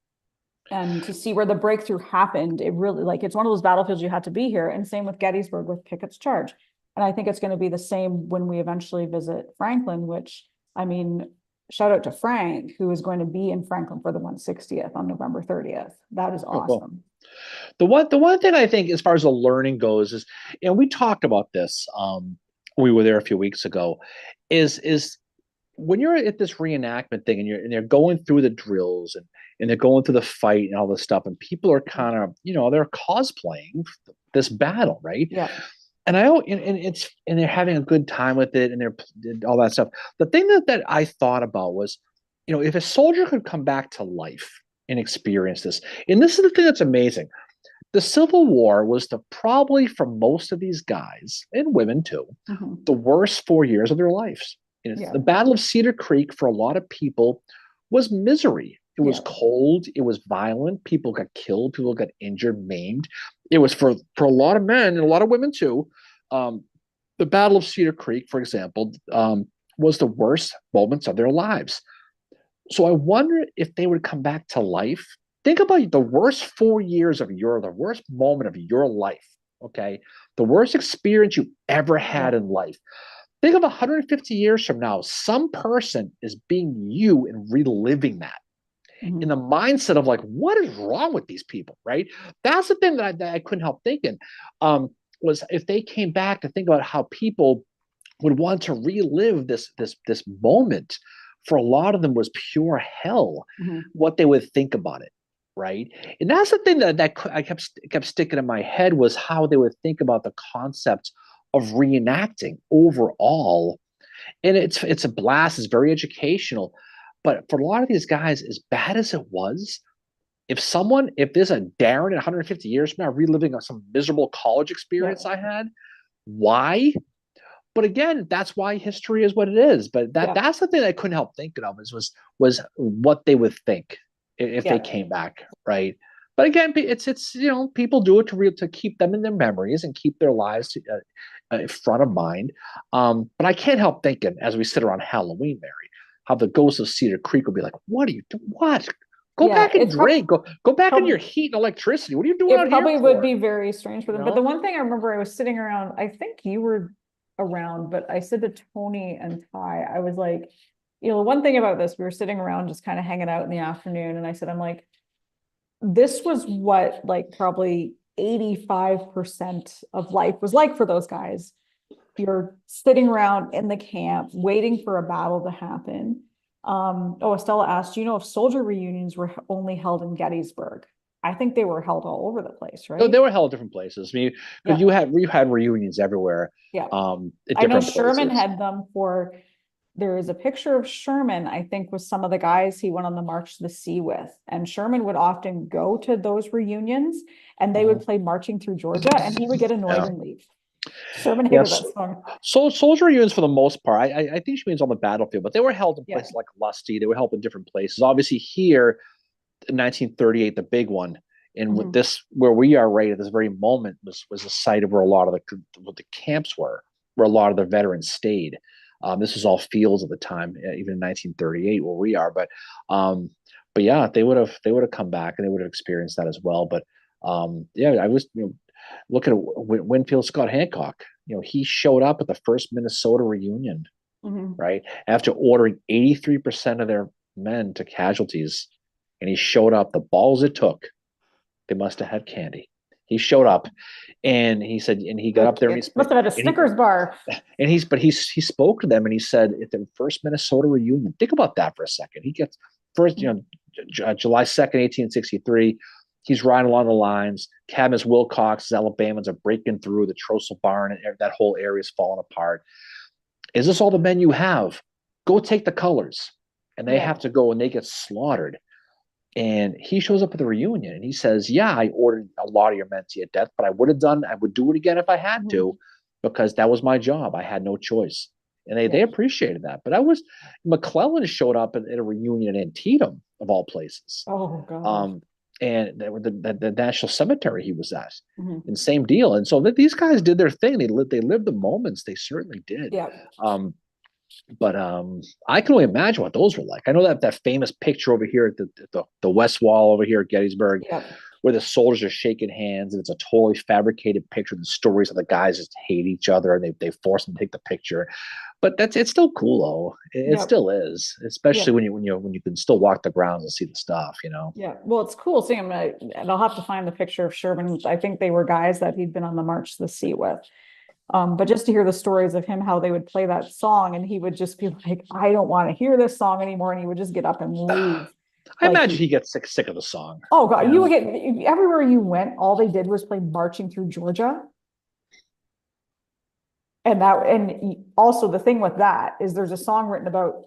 And to see where the breakthrough happened, it really it's one of those battlefields you had to be here. And same with Gettysburg with Pickett's Charge. And I think it's going to be the same when we eventually visit Franklin, which, I mean, shout out to Frank, who is going to be in Franklin for the 160th on November 30th. That is awesome. Cool. The one thing I think, as far as the learning goes, is, and we talked about this, we were there a few weeks ago, is when you're at this reenactment thing and they're going through the drills and they're going through the fight and all this stuff, and people are kind of, they're cosplaying this battle, right? Yeah. And and they're having a good time with it, and they're all that stuff. The thing that I thought about was, if a soldier could come back to life and experience this, and this is the thing that's amazing. The Civil War was probably, for most of these guys and women too, the worst 4 years of their lives. The Battle of Cedar Creek for a lot of people was misery. It was cold. It was violent. People got killed. People got injured, maimed. It was for a lot of men and a lot of women too. The Battle of Cedar Creek, for example, was the worst moments of their lives. So I wonder if they would come back to life. Think about the worst 4 years of the worst moment of your life. Okay. The worst experience you ever had in life. Think of 150 years from now, some person is being you and reliving that in the mindset of like, what is wrong with these people, right? That's the thing that I couldn't help thinking, was if they came back to think about how people would want to relive this moment. For a lot of them was pure hell, what they would think about it, right? And that's the thing that I kept sticking in my head, was how they would think about the concept of reenacting overall. And it's a blast. It's very educational. But for a lot of these guys, as bad as it was, if there's a Darren in 150 years from now reliving some miserable college experience I had, why? But again, that's why history is what it is. But that's the thing I couldn't help thinking of was what they would think if they came back, right? But again, it's people do it to keep them in their memories and keep their lives front of mind. But I can't help thinking, as we sit around Halloween, Mary, how the ghost of Cedar Creek will be like, "What are you doing? What? Go back and drink. Go back in your heat and electricity. What are you doing out here?" It probably would be very strange for them. But the one thing I remember, I was sitting around. I think you were around, but I said to Tony and Ty, I was like, one thing about this, we were sitting around just kind of hanging out in the afternoon, and I said, I'm like, this was what like probably 85% of life was like for those guys. You're sitting around in the camp waiting for a battle to happen. Estella asked, if soldier reunions were only held in Gettysburg? I think they were held all over the place, right? No, they were held different places. I mean, because you had reunions everywhere. Yeah. I know Sherman had them there is a picture of Sherman, I think, with some of the guys he went on the March to the Sea with. And Sherman would often go to those reunions and they would play Marching Through Georgia, and he would get annoyed and leave. Sherman hated that song. So soldier reunions, for the most part, I think she means on the battlefield, but they were held in places like Lusty. They were held in different places. Obviously here in 1938, the big one, and with this, where we are right at this very moment, was a site of where a lot of the camps were, where a lot of the veterans stayed. This was all fields at the time, even in 1938, where we are. But yeah, they would have come back and they would have experienced that as well. But I was looking at Winfield Scott Hancock. He showed up at the first Minnesota reunion, right, after ordering 83% of their men to casualties, and he showed up. The balls it took. They must have had candy. He showed up, and he said, and he got up there, and he must have had a Snickers bar. And he spoke to them, and he said, at the first Minnesota reunion, think about that for a second. He gets first, July 2nd, 1863. He's riding along the lines. Cadmus Wilcox, Alabamans are breaking through the Trossel barn, and that whole area is falling apart. Is this all the men you have? Go take the colors. And they have to go and they get slaughtered. And he shows up at the reunion and he says, yeah, I ordered a lot of your men to your death, but I would do it again if I had to, because that was my job. I had no choice. And they appreciated that. But that was McClellan showed up at a reunion in Antietam, of all places. Oh, God. And the National Cemetery he was at, and same deal. And so these guys did their thing. They lived the moments. They certainly did. Yeah. But I can only imagine what those were like. I know that famous picture over here at the West Wall over here at Gettysburg, where the soldiers are shaking hands, and it's a totally fabricated picture. The stories of the guys just hate each other, and they force them to take the picture. But it's still cool though. It still is, especially when you can still walk the grounds and see the stuff, you know. Yeah, well, it's cool seeing him. And I'll have to find the picture of Sherman. I think they were guys that he'd been on the March to the Sea with. But just to hear the stories of him, how they would play that song, and he would just be like, I don't want to hear this song anymore, and he would just get up and leave. I imagine he gets sick of the song. Oh God, you would get everywhere you went, all they did was play Marching Through Georgia. And also the thing with that is there's a song written about,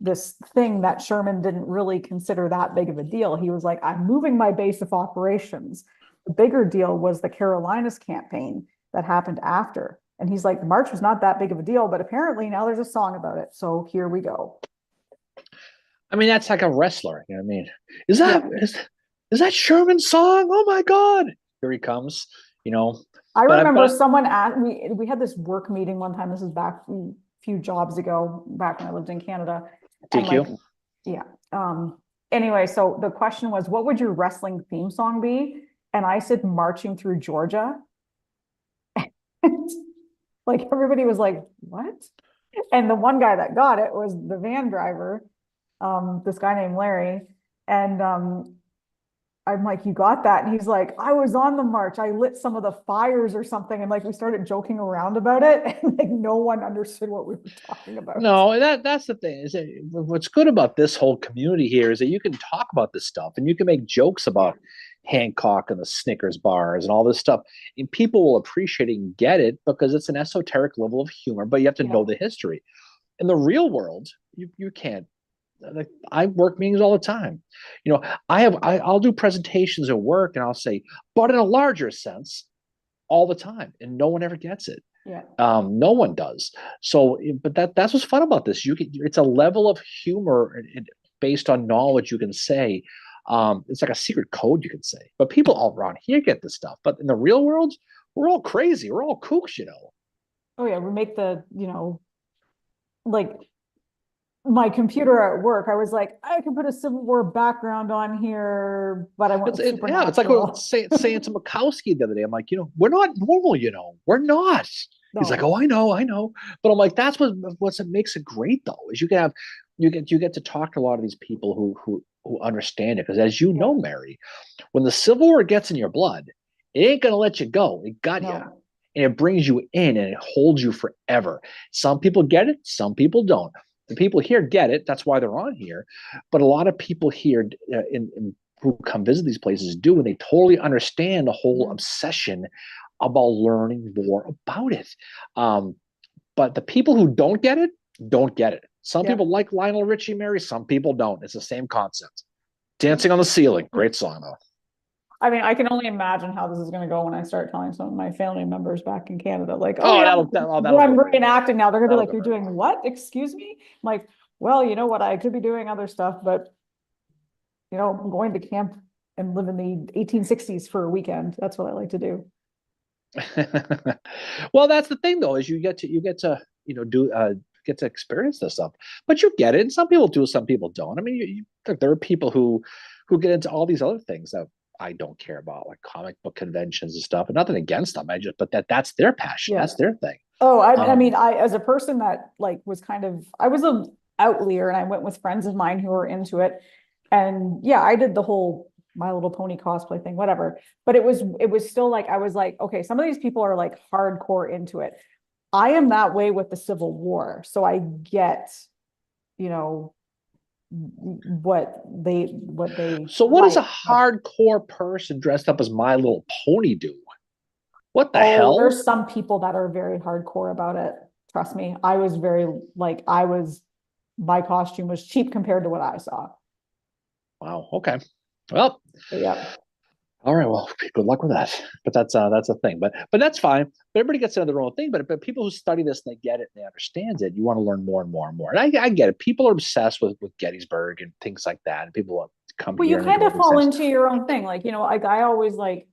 this thing that Sherman didn't really consider that big of a deal. He was like, I'm moving my base of operations. The bigger deal was the Carolinas campaign that happened after. And he's like, March was not that big of a deal, but apparently now there's a song about it. So here we go. I mean, that's like a wrestler. You know what I mean? Is that Sherman's song? Oh my God. Here he comes, I remember someone asked me, we had this work meeting one time. This is back a few jobs ago, back when I lived in Canada. DQ. Anyway, so the question was, what would your wrestling theme song be? And I said, Marching Through Georgia. Like everybody was like, what? And the one guy that got it was the van driver, this guy named Larry. And I'm like, you got that? And he's like, I was on the march. I lit some of the fires or something. And like, we started joking around about it. And like, no one understood what we were talking about. No, that's the thing. Is that what's good about this whole community here is that you can talk about this stuff and you can make jokes about Hancock and the Snickers bars and all this stuff. And people will appreciate it and get it because it's an esoteric level of humor, but you have to know the history. In the real world, you can't. Like, I work meetings all the time. I'll do presentations at work and I'll say, but in a larger sense, all the time, and no one ever gets it. Yeah. No one does. So, but that's what's fun about this. It's a level of humor based on knowledge you can say. It's like a secret code you can say. But people all around here get this stuff. But in the real world, we're all crazy. We're all kooks, Oh yeah, we make like my computer at work, I was like, I can put a Civil War background on here, but I want it's like what saying to Mikowski the other day. I'm like, we're not normal, we're not. No. He's like, oh, I know. But I'm like, that's what makes it great though, is you get to talk to a lot of these people who understand it. Because as you know, Mary, when the Civil War gets in your blood, it ain't gonna let you go. It got you. And it brings you in and it holds you forever. Some people get it, some people don't. The people here get it. That's why they're on here. But a lot of people here who come visit these places do, and they totally understand the whole obsession about learning more about it. But the people who don't get it, don't get it. Some people like Lionel Richie, Mary. Some people don't. It's the same concept. Dancing on the Ceiling. Great song, though. I mean, I can only imagine how this is going to go when I start telling some of my family members back in Canada, like, that'll I'm reenacting now. They're going to be like, you're doing what? Excuse me? I'm like, well, you know what? I could be doing other stuff, but, I'm going to camp and live in the 1860s for a weekend. That's what I like to do. Well, that's the thing, though, is you get to get to experience this stuff, but you get it. And some people do, some people don't. I mean, there are people who get into all these other things that I don't care about, like comic book conventions and stuff, and nothing against them. But that's their passion. That's their thing. Oh, I mean, as a person that like was I was an outlier, and I went with friends of mine who were into it. And I did the whole My Little Pony cosplay thing, whatever. But it was still like, I was like, okay, some of these people are like hardcore into it. I am that way with the Civil War. So I get, what they So what does a like. hardcore person dressed up as My Little Pony do? What the Oh, hell? there's some people that are very hardcore about it. Trust me. I was very like I was my costume was cheap compared to what I saw. Wow. Okay. Well, Yeah. all right. Well, good luck with that. But that's a thing. But that's fine. But everybody gets into their own thing. But people who study this and they get it and they understand it, you want to learn more and more and more. And I get it. People are obsessed with Gettysburg and things like that. And people come Well, you here and they kind do all of these fall things. into your own thing. Like, like I always like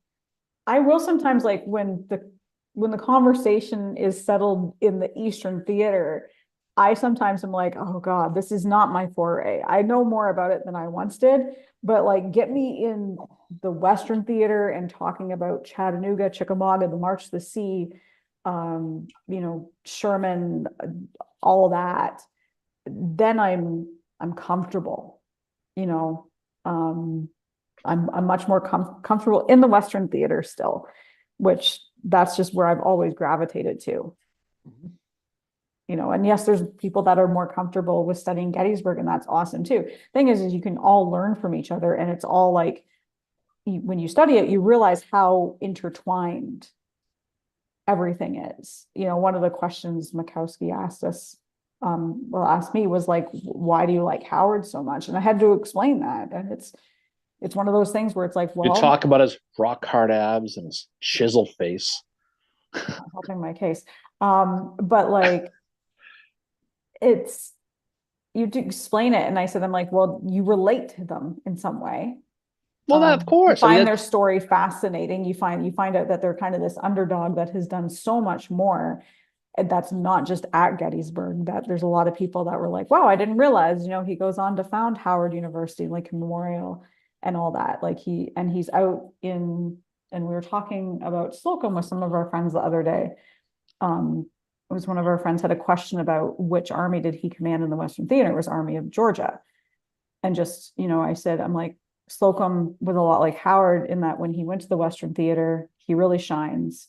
I will sometimes like when the conversation is settled in the Eastern theater, I sometimes am like, oh God, this is not my foray. I know more about it than I once did, but like get me in the Western theater and talking about Chattanooga, Chickamauga, the March to the Sea, Sherman, all of that, then I'm comfortable, you know. Um, I'm much more comfortable in the Western theater still, which that's just where I've always gravitated to. Mhm. And yes, there's people that are more comfortable with studying Gettysburg, and that's awesome too. Thing is you can all learn from each other, and it's all like when you study it, you realize how intertwined everything is. One of the questions Makowski asked us, asked me was like, why do you like Howard so much? And I had to explain that, and it's one of those things where it's like, You well, talk about his rock hard abs and his chiseled face. helping my case. But like it's you to explain it. And I said, I'm like, well, you relate to them in some way. Well, that of You course. I mean, find their story fascinating. You find out that they're kind of this underdog that has done so much more. And that's not just at Gettysburg, that there's a lot of people that were like, wow, I didn't realize, he goes on to found Howard University, Lincoln Memorial and all that. Like he's out and we were talking about Slocum with some of our friends the other day. It was one of our friends had a question about which army did he command in the Western Theater. It was Army of Georgia. And just, I said, I'm like, Slocum was a lot like Howard in that when he went to the Western Theater, he really shines.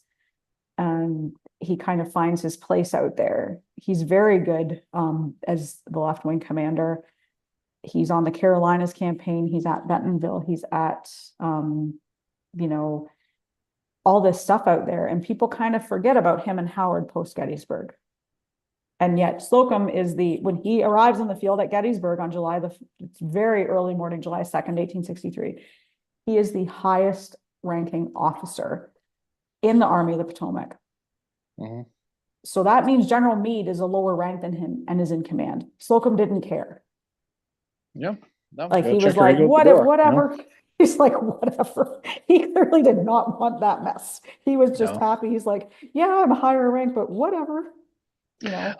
And he kind of finds his place out there. He's very good as the left wing commander. He's on the Carolinas campaign. He's at Bentonville. He's at, you know, all this stuff out there. And people kind of forget about him and Howard post Gettysburg. And yet Slocum is when he arrives in the field at Gettysburg on it's very early morning, July 2nd, 1863, he is the highest ranking officer in the Army of the Potomac. mhm. So that means General Meade is a lower rank than him and is in command. Slocum didn't care. Yeah. No, Like he was check your like, ego at the door, whatever. He's like, whatever. He clearly did not want that mess. He was just No. happy. He's like, yeah, I'm a higher rank, but whatever.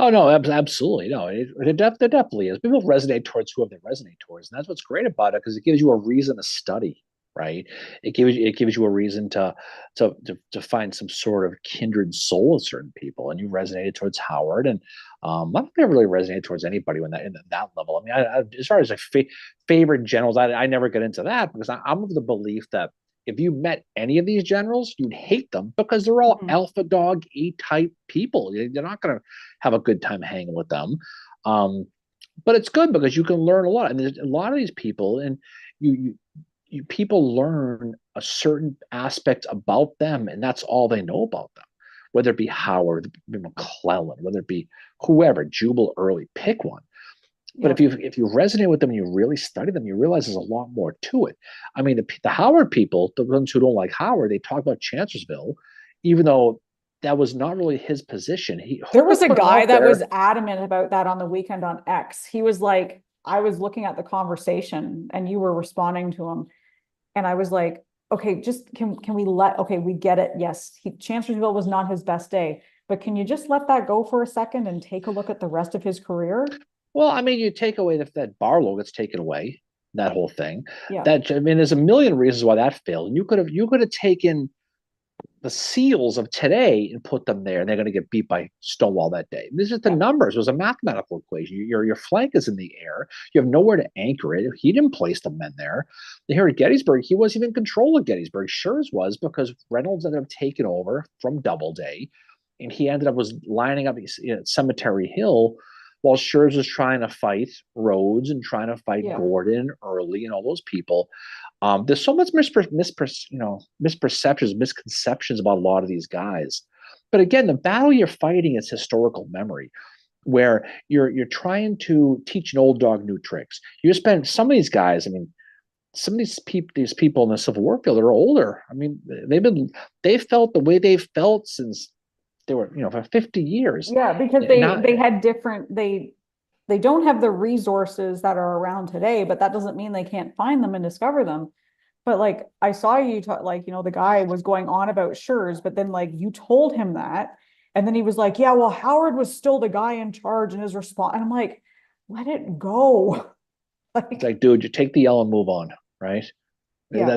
Oh no, absolutely no. There definitely is. People resonate towards whoever they resonate towards, and that's what's great about it because it gives you a reason to study, right? It gives you a reason to find some sort of kindred soul with certain people, and you resonated towards Howard, and I don't think I really resonated towards anybody when in that level. I mean, as far as like favorite generals, I never get into that because I'm of the belief that if you met any of these generals, you'd hate them because they're all Mhm. alpha dog E type people. You're not going to have a good time hanging with them. Um, but it's good because you can learn a lot. And there's a lot of these people, and people learn a certain aspect about them, and that's all they know about them. Whether it be Howard, McClellan, whether it be whoever, Jubal Early, pick one. But Yep. if you resonate with them and you really study them, you realize there's a lot more to it. I mean, the Howard people, the ones who don't like Howard, they talk about Chancellorsville, even though that was not really his position. There Hooker was a put him guy out that was there. adamant about that on the weekend on X. He was like, I was looking at the conversation and you were responding to him. And I was like, okay, just can we okay, we get it. Yes, Chancellorsville was not his best day, but can you just let that go for a second and take a look at the rest of his career? Well, I mean, you take away that Barlow gets taken away, that whole thing. Yeah. I mean, there's a million reasons why that failed. And you could have taken the SEALs of today and put them there, and they're going to get beat by Stonewall that day. This is the Yeah. numbers. It was a mathematical equation. Your flank is in the air. You have nowhere to anchor it. He didn't place the men there. Here at Gettysburg, he wasn't even in control of Gettysburg. Schurz was because Reynolds ended up taking over from Doubleday, and he ended up was lining up Cemetery Hill while Scherzer's trying to fight Rhodes and trying to fight Yeah. Gordon early and all those people. There's so much misperceptions, misconceptions about a lot of these guys. But again, the battle you're fighting is historical memory, where you're trying to teach an old dog new tricks. You spend some of these guys. I mean, some of these people in the Civil War field are older. I mean, they felt the way they've felt since they were, for 50 years. Yeah, because Not they had different they don't have the resources that are around today, but that doesn't mean they can't find them and discover them. But like I saw you talk, like, the guy was going on about Schurz, but then like you told him that, and then he was like, yeah, well, Howard was still the guy in charge and his response. And I'm like, let it go. it's like, dude, you take the L and move on, right? Yeah.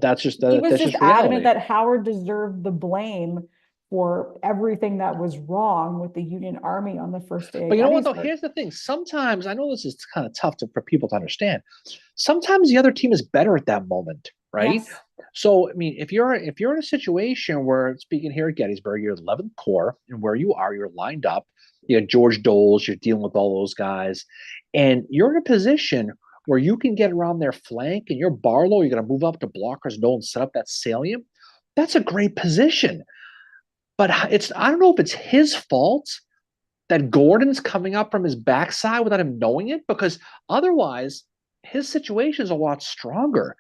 That's just He was that's just just adamant reality. that Howard deserved the blame for everything that was wrong with the Union Army on the first day of But you know what though? Gettysburg. Here's the thing. Sometimes I know this is kind of tough for people to understand. Sometimes the other team is better at that moment, right? Yes. So I mean, if you're in a situation where, speaking here at Gettysburg, you're 11th Corps, and where you are, you're lined up. You have George Doles, you're dealing with all those guys, and you're in a position where you can get around their flank, and you're Barlow, you're going to move up to blockers, know, and set up that salient. That's a great position. But I don't know if it's his fault that Gordon's coming up from his backside without him knowing it, because otherwise his situation is a lot stronger.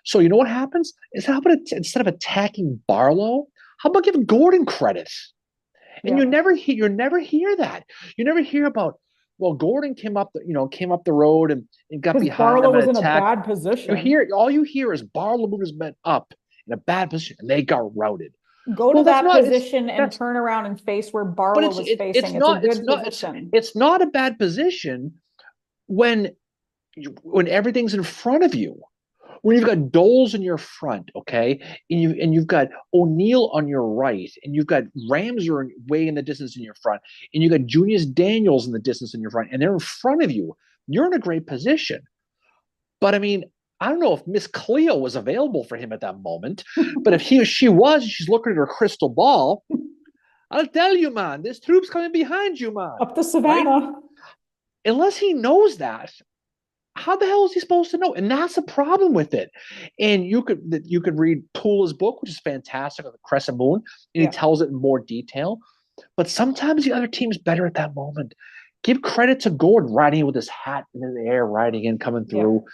So you know what happens? Is how about instead of attacking Barlow, how about giving Gordon credit? And Yeah. you never hear that. You never hear about, well, Gordon came up the road and got Because behind Barlow them and was in a attacked. bad position. All you hear is Barlow moved his men up in a bad position and they got routed. Go to Well, that's that not it's position and that's turn around and face where but Barlow was it's facing. It's a not good position. it's not a bad position when everything's in front of you. When you've got Doles in your front, okay, and you've got O'Neill on your right, and you've got Ramseur way in the distance in your front, and you've got Junius Daniels in the distance in your front, and they're in front of you, you're in a great position. But I mean, I don't know if Miss Cleo was available for him at that moment, but if he or she was, she's looking at her crystal ball. I'll tell you, man, there's troops coming behind you, man. Up the Right? Savannah. Unless he knows that, how the hell is he supposed to know? And that's a problem with it. And you could read Pula's book, which is fantastic, on the Crescent Moon, and he Yeah. tells it in more detail. But sometimes the other team's better at that moment. Give credit to Gordon riding with his hat in the air, riding in, coming through,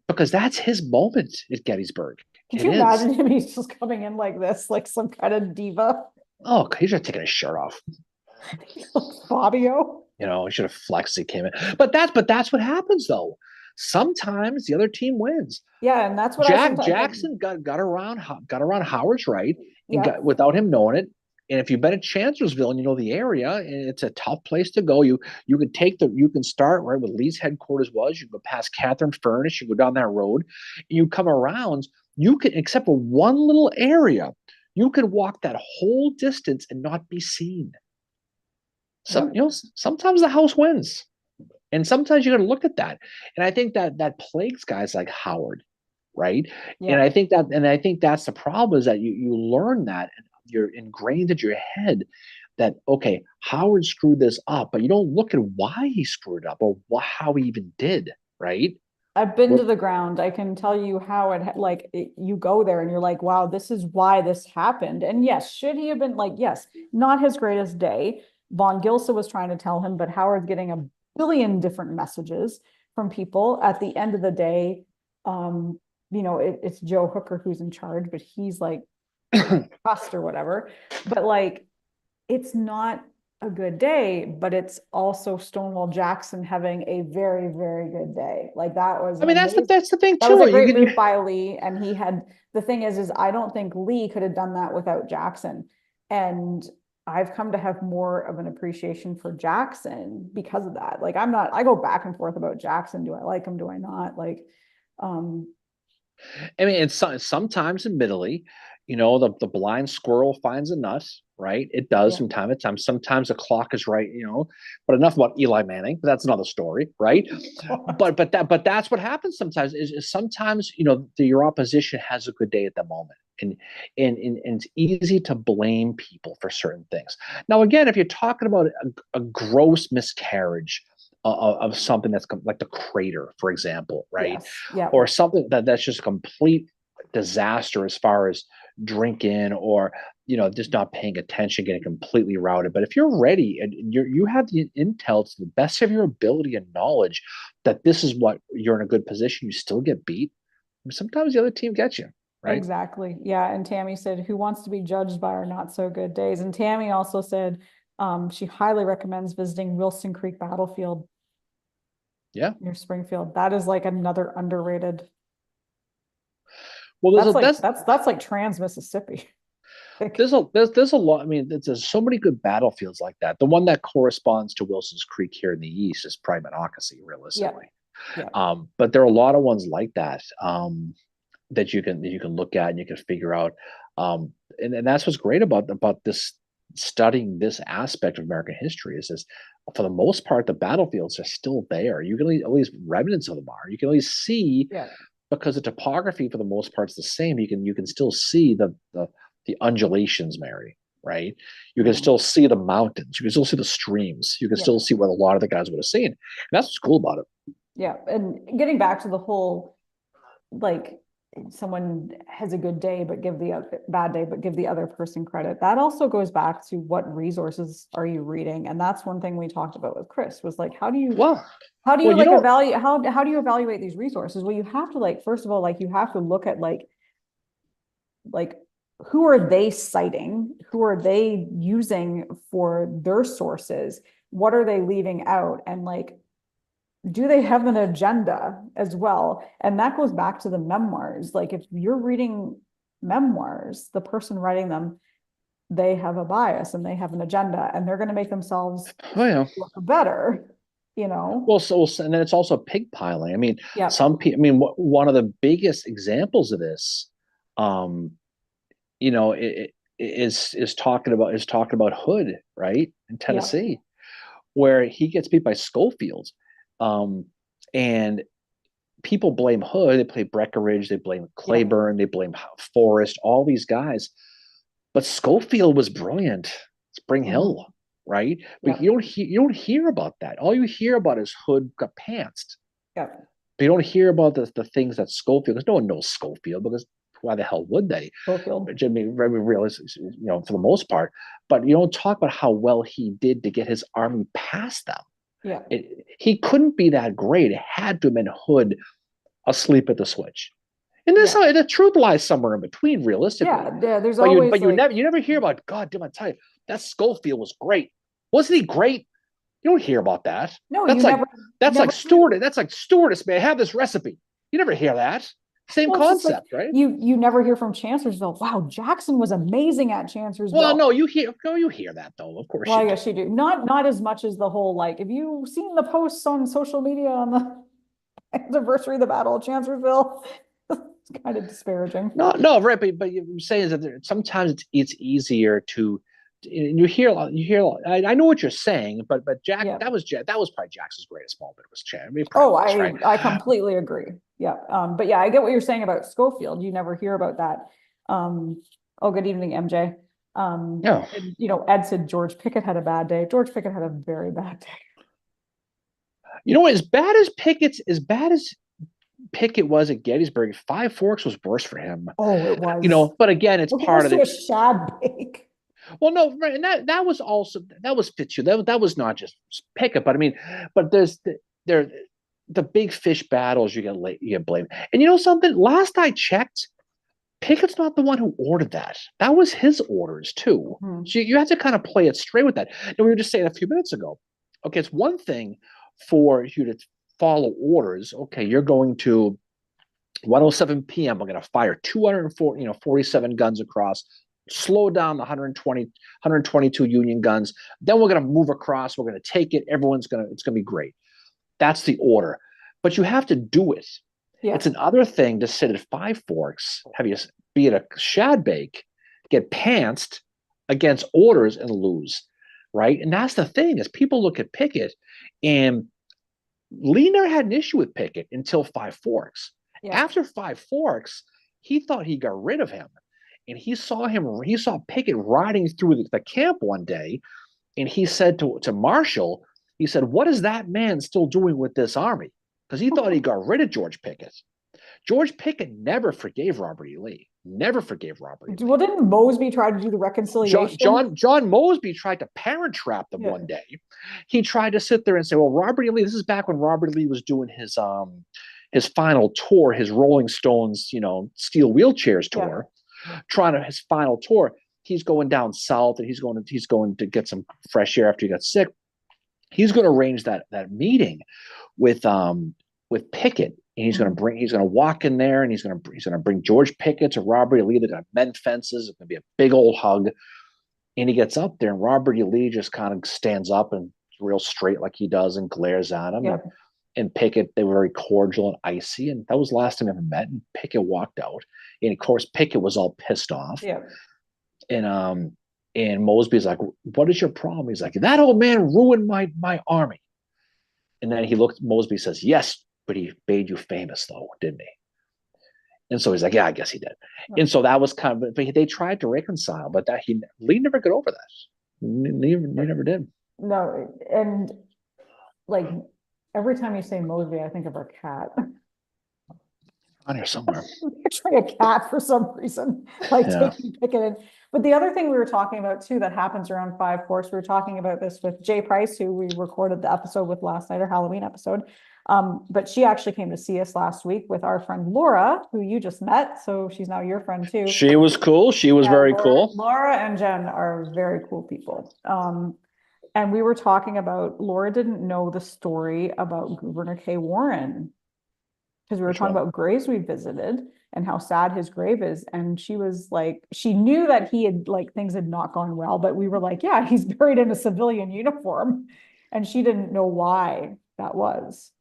because that's his moment at Gettysburg. Could It you is. imagine him? He's just coming in like this, like some kind of diva. Oh, he should have taken his shirt off. Fabio. He should have flexed as he came in. But that's what happens though. Sometimes the other team wins. Yeah, and that's what I sometimes like. Jackson got around Howard's right and Yeah. got without him knowing it. And if you've been at Chancellorsville and you know the area, and it's a tough place to go, you can start right where Lee's headquarters was. You go past Catherine Furnace, you go down that road, and you come around. You can, except for one little area, you can walk that whole distance and not be seen. Sometimes the house wins, and sometimes you got to look at that. And I think that plagues guys like Howard, right? Yeah. And I think that's the problem, is that you learn that, and you're ingrained into your head that, okay, Howard screwed this up, but you don't look at why he screwed up or how he even did, right? I've been to the ground. I can tell you how you go there and you're like, wow, this is why this happened. And yes, should he have been like, yes, not his greatest day. Von Gilsa was trying to tell him, but Howard's getting a billion different messages from people. At the end of the day, it's Joe Hooker who's in charge, but he's like trust or whatever. But like, it's not a good day, but it's also Stonewall Jackson having a very, very good day. Like that was I mean, that's the thing that was a too. great move by Lee. And the thing is I don't think Lee could have done that without Jackson. And I've come to have more of an appreciation for Jackson because of that. Like I go back and forth about Jackson. Do I like him? Do I not? I mean, it's sometimes, admittedly, the blind squirrel finds a nut, right? It does from time to time. Sometimes the clock is right, but enough about Eli Manning. That's another story, right? but that's what happens sometimes is sometimes, your opposition has a good day at the moment. And, and it's easy to blame people for certain things. Now, again, if you're talking about a gross miscarriage of something that's like the crater, for example, right? Yes. Yeah. Or something that's just a complete disaster as far as drinking or just not paying attention, getting completely routed. But if you're ready and you have the intel to the best of your ability and knowledge that this is what you're in a good position, you still get beat. Sometimes the other team gets you, right? Exactly. Yeah. And Tammy said, who wants to be judged by our not so good days? And Tammy also said she highly recommends visiting Wilson Creek Battlefield Yeah. near Springfield. That is like another underrated. Well, That's like Trans Mississippi. there's a lot. I mean, there's so many good battlefields like that. The one that corresponds to Wilson's Creek here in the east is probably Monocacy, realistically. Yeah. But there are a lot of ones like that that you can look at and you can figure out. And that's what's great about this studying this aspect of American history is this. For the most part, the battlefields are still there. You can at least remnants of them are. You can at least see because the topography for the most part is the same. You can still see the undulations, Mary. Right? You can still see the mountains. You can still see the streams. You can still see what a lot of the guys would have seen. And that's what's cool about it. Yeah, and getting back to the whole, like, someone has a good day but give the bad day but give the other person credit, that also goes back to what resources are you reading. And that's one thing we talked about with Chris was like, how do you evaluate how do you evaluate these resources? Well, you have to, like, first of all, like, you have to look at like who are they citing, who are they using for their sources, what are they leaving out, and like, do they have an agenda as well? And that goes back to the memoirs. Like, if you're reading memoirs, the person writing them, they have a bias and they have an agenda and they're going to make themselves look better, Well, and then it's also pig piling. I mean, some people, I mean, one of the biggest examples of this, is talking about Hood, right? In Tennessee, where he gets beat by Schofield. And people blame Hood, they blame Breckinridge, they blame Claiborne, they blame Forrest, all these guys. But Schofield was brilliant. Spring Hill, right? But you don't hear about that. All you hear about is Hood got pantsed. Yeah. But you don't hear about the things that Schofield, because no one knows Schofield, because why the hell would they? Schofield. I mean, very realistic, for the most part. But you don't talk about how well he did to get his army past them. Yeah. He couldn't be that great. It had to have been Hood asleep at the switch. And this, the truth lies somewhere in between, realistically. Yeah, there's always. But you never hear about. God damn, I tell you, that Schofield was great. Wasn't he great? You don't hear about that. No, that's like stewardess. That's like stewardess. May I have this recipe? You never hear that. Same concept, right? You never hear from Chancellorsville. Wow, Jackson was amazing at Chancellorsville. Well, no, you hear that though. Of course. Well, I guess you do. Not as much as the whole, like, have you seen the posts on social media on the anniversary of the Battle of Chancellorsville? It's kind of disparaging. No, right. But you're saying is that sometimes it's easier to. You hear. I know what you're saying, but Jack, that was probably Jackson's greatest moment was Chad. I completely agree. Yeah. But yeah, I get what you're saying about Schofield. You never hear about that. Good evening, MJ. And, Ed said George Pickett had a bad day. George Pickett had a very bad day. As bad as Pickett was at Gettysburg, Five Forks was worse for him. Oh, it was. But again, it's part of it. A shad bake. Well, no, right, and that was Fitzhugh. That was not just Pickett, but I mean, but there's the big fish battles you get blamed. And something? Last I checked, Pickett's not the one who ordered that. That was his orders too. So you have to kind of play it straight with that. And we were just saying a few minutes ago. Okay, it's one thing for you to follow orders. Okay, you're going to 1:07 p.m. We're going to fire 47 guns across. Slow down the 122 Union guns. Then we're going to move across. We're going to take it. It's going to be great. That's the order. But you have to do it. Yeah. It's another thing to sit at Five Forks, be at a shad bake, get pantsed against orders and lose, right? And that's the thing is people look at Pickett, and Lee never had an issue with Pickett until Five Forks. Yeah. After Five Forks, he thought he got rid of him. and he saw Pickett riding through the camp one day, and he said to Marshall, he said, "What is that man still doing with this army?" Because he thought he got rid of George Pickett. George Pickett never forgave Robert E. Lee. Never forgave Robert E. Lee. Well, didn't Mosby try to do the reconciliation? John Mosby tried to parent trap them one day. He tried to sit there and say, "Well, Robert E. Lee." This is back when Robert E. Lee was doing his final tour, his Rolling Stones, steel wheelchairs tour, his final tour. He's going down south, and he's going to get some fresh air after he got sick. He's going to arrange that meeting with Pickett. And he's going to walk in there, and he's going to bring George Pickett to Robert E. Lee. They're going to mend fences. It's going to be a big old hug. And he gets up there, and Robert E. Lee just kind of stands up and real straight like he does and glares at him. Yep. And Pickett, they were very cordial and icy. And that was the last time I ever met. And Pickett walked out. And of course, Pickett was all pissed off. Yeah. And Mosby's like, "What is your problem?" He's like, "That old man ruined my army." And then Mosby says, "Yes, but he made you famous, though, didn't he?" And so he's like, "Yeah, I guess he did." Right. And so that was but they tried to reconcile, but Lee never got over that. Lee never did. No, and like every time you say Mosby, I think of our cat. On here somewhere. Picturing a cat for some reason, taking Pickett in. But the other thing we were talking about too that happens around Five Forks, we were talking about this with Jay Price, who we recorded the episode with last night, our Halloween episode. But she actually came to see us last week with our friend Laura, who you just met. So she's now your friend too. She was cool. She was very cool. Laura and Jen are very cool people. And we were talking about, Laura didn't know the story about Gouverneur K. Warren, because we were talking about graves we visited and how sad his grave is. And she was like, she knew that he had things had not gone well, but we were like, yeah, he's buried in a civilian uniform. And she didn't know why that was.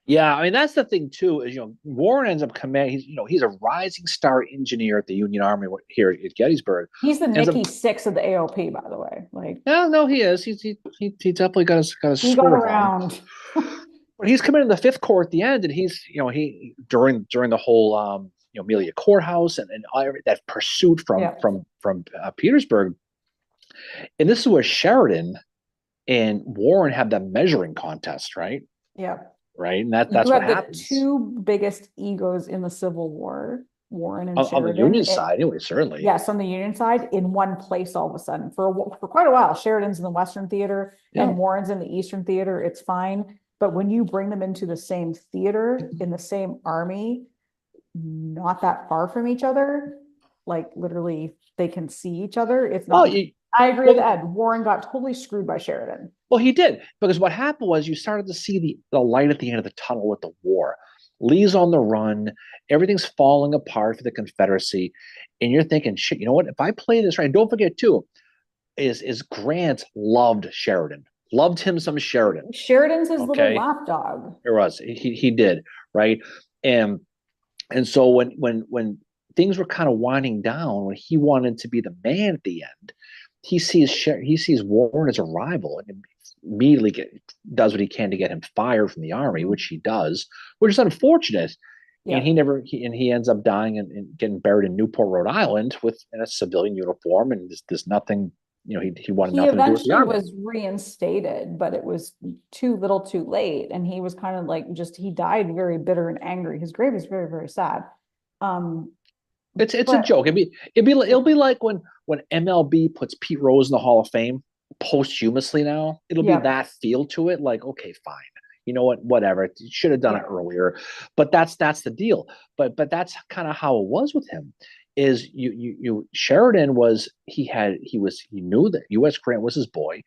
Yeah, I mean, that's the thing too, is Warren ends up commanding. He's a rising star engineer at the Union Army here at Gettysburg. He's the Nicky Six of the AOP, by the way. No, he is. He definitely got a he got around. But he's coming in the Fifth Corps at the end, and he's he during the whole Amelia Courthouse and that pursuit from Petersburg, and this is where Sheridan and Warren have that measuring contest, right? Yeah. Right, and that's what happens. The two biggest egos in the Civil War, Warren and Sheridan. On the Union side, anyway, certainly. Yes, on the Union side, in one place all of a sudden. For quite a while, Sheridan's in the Western Theater and Warren's in the Eastern Theater. It's fine. But when you bring them into the same theater, in the same army, not that far from each other, literally they can see each other. It's not. I agree with Ed. Warren got totally screwed by Sheridan. Well, he did, because what happened was you started to see the light at the end of the tunnel with the war. Lee's on the run. Everything's falling apart for the Confederacy. And you're thinking, shit, you know what? If I play this right, don't forget too, is Grant loved Sheridan. Loved him some Sheridan. Sheridan's his little lapdog. It was. He did, right? And so when things were kind of winding down, when he wanted to be the man at the end, he sees Warren as a rival and immediately does what he can to get him fired from the army, which he does, which is unfortunate. Yeah. And he ends up dying and getting buried in Newport, Rhode Island, in a civilian uniform, and there's nothing. He wanted nothing to do with the army. He eventually was reinstated, but it was too little, too late, and he was kind of he died very bitter and angry. His grave is very, very sad. It's a joke. It'll be like when MLB puts Pete Rose in the Hall of Fame posthumously now. It'll be that feel to it. Okay, fine. You know what? Whatever. You should have done it earlier. But that's the deal. But that's kind of how it was with him. Is Sheridan he knew that U.S. Grant was his boy,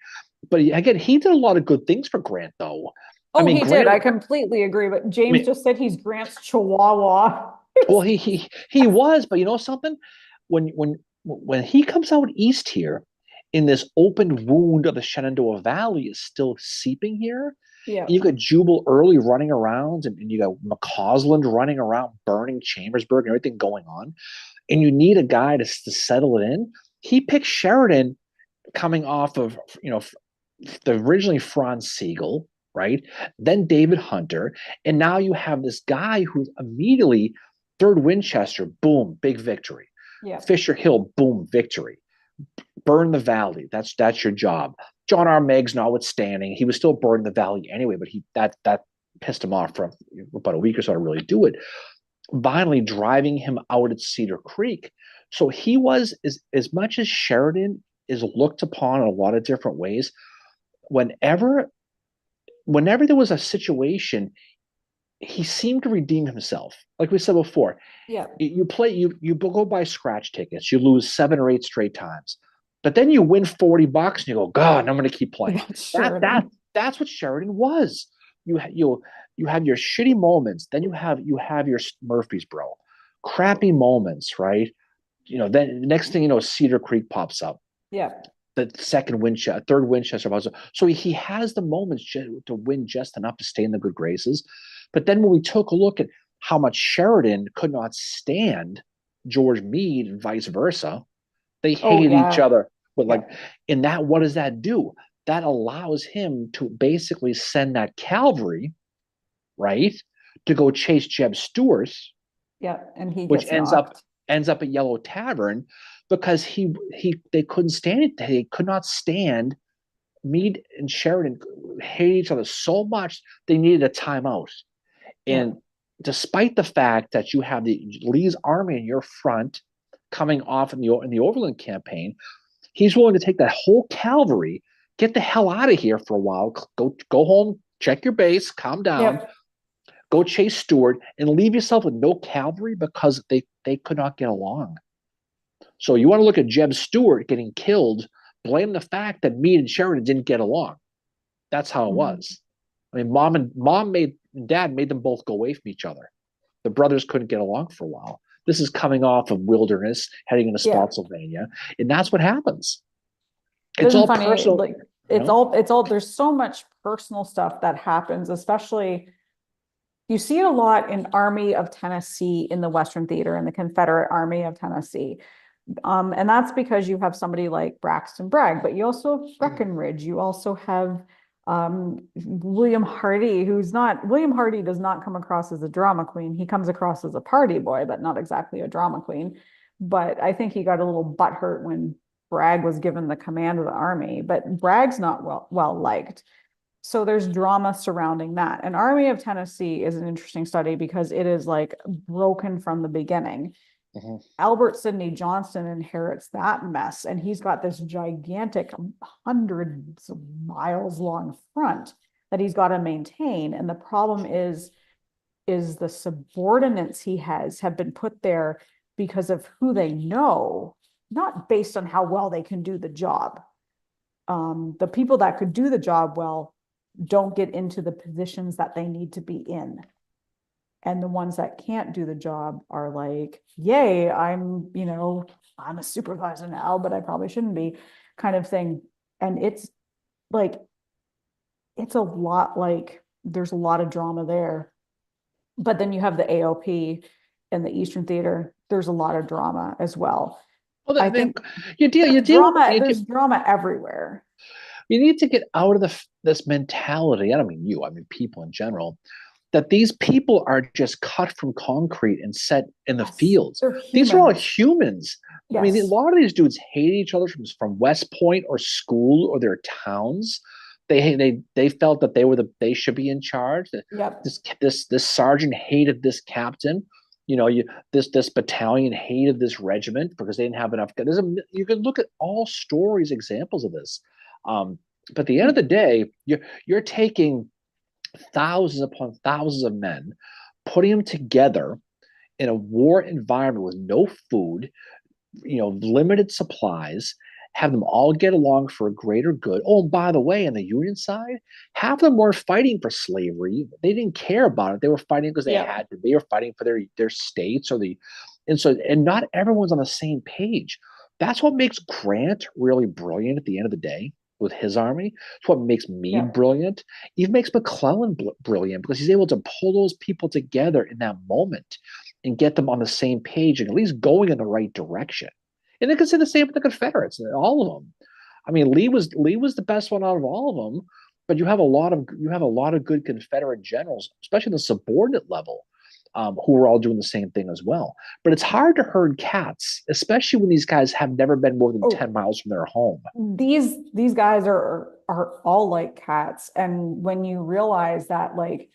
but he did a lot of good things for Grant though. Oh, he did. I completely agree. But James just said he's Grant's chihuahua. Well, he was, but you know something? When he comes out east here, in this open wound of the Shenandoah Valley is still seeping here. Yeah, you've got Jubal Early running around, and you got McCausland running around, burning Chambersburg, and everything going on. And you need a guy to settle it in. He picked Sheridan, coming off of originally Franz Sigel, right? Then David Hunter, and now you have this guy who's immediately 3rd Winchester, boom, big victory. Yeah. Fisher Hill, boom, victory. Burn the valley. That's your job. John R. Meigs, notwithstanding, he was still burning the valley anyway, but that pissed him off for about a week or so to really do it. Finally, driving him out at Cedar Creek. So he was as much as Sheridan is looked upon in a lot of different ways. Whenever there was a situation, he seemed to redeem himself. Like we said before, Yeah. you go buy scratch tickets, you lose 7 or 8 straight times, but then you win $40 and you go, God, I'm going to keep playing. That's Sheridan. That's what Sheridan was. You have your shitty moments, then you have your Murfreesboro, crappy moments, right? Then the next thing you know, Cedar Creek pops up. Yeah. The third Winchester. So he has the moments to win just enough to stay in the good graces. But then when we took a look at how much Sheridan could not stand George Meade and vice versa, they hated each other. But in that, what does that do? That allows him to basically send that cavalry, right, to go chase Jeb Stuart. Yeah, and he which gets ends knocked. up at Yellow Tavern because they couldn't stand it. They could not stand Meade and Sheridan hate each other so much they needed a timeout. And despite the fact that you have Lee's army in your front coming off in the Overland campaign, he's willing to take that whole cavalry, get the hell out of here for a while, go home, check your base, calm down, go chase Stuart, and leave yourself with no cavalry because they could not get along. So you want to look at Jeb Stuart getting killed, blame the fact that Meade and Sheridan didn't get along. That's how it was. I mean, mom and dad made them both go away from each other. The brothers couldn't get along for a while. This is coming off of Wilderness, heading into Spotsylvania, and that's what happens. It's all funny, personal. like it's all there's so much personal stuff that happens, especially you see it a lot in Army of Tennessee in the Western Theater and the Confederate Army of Tennessee. And that's because you have somebody like Braxton Bragg, but you also have Breckinridge. You also have William Hardy, William Hardy does not come across as a drama queen. He comes across as a party boy, but not exactly a drama queen. But I think he got a little butthurt when Bragg was given the command of the army, but Bragg's not well liked. So there's drama surrounding that. And Army of Tennessee is an interesting study because it is like broken from the beginning. Albert Sidney Johnston inherits that mess, and he's got this gigantic hundreds of miles long front that he's got to maintain. And the problem is the subordinates he have been put there because of who they know, not based on how well they can do the job. The people that could do the job well don't get into the positions that they need to be in. And the ones that can't do the job are like, yay, I'm a supervisor now, but I probably shouldn't be, kind of thing. And it's a lot, like there's a lot of drama there. But then you have the AOP and the Eastern Theater. There's a lot of drama as well. Well, I think there's drama everywhere. You need to get out of this mentality. I don't mean you, I mean people in general, that these people are just cut from concrete and set in the fields. These are all humans. Yes. I mean, a lot of these dudes hate each other from West Point or school or their towns. They felt that they should be in charge. Yep. This sergeant hated this captain. This battalion hated this regiment because they didn't have enough. You can look at all stories, examples of this. But at the end of the day, you're taking thousands upon thousands of men, putting them together in a war environment with no food, limited supplies, have them all get along for a greater good. Oh, and by the way, on the Union side, half of them weren't fighting for slavery. They didn't care about it. They were fighting because they had to. They were fighting for their states and not everyone's on the same page. That's what makes Grant really brilliant at the end of the day with his army. It's what makes Meade brilliant. Even makes McClellan brilliant because he's able to pull those people together in that moment and get them on the same page and at least going in the right direction. And they can say the same with the Confederates, all of them. I mean, Lee was the best one out of all of them, but you have a lot of good Confederate generals, especially the subordinate level, who were all doing the same thing as well. But it's hard to herd cats, especially when these guys have never been more than 10 miles from their home. These guys are all like cats. And when you realize that, like,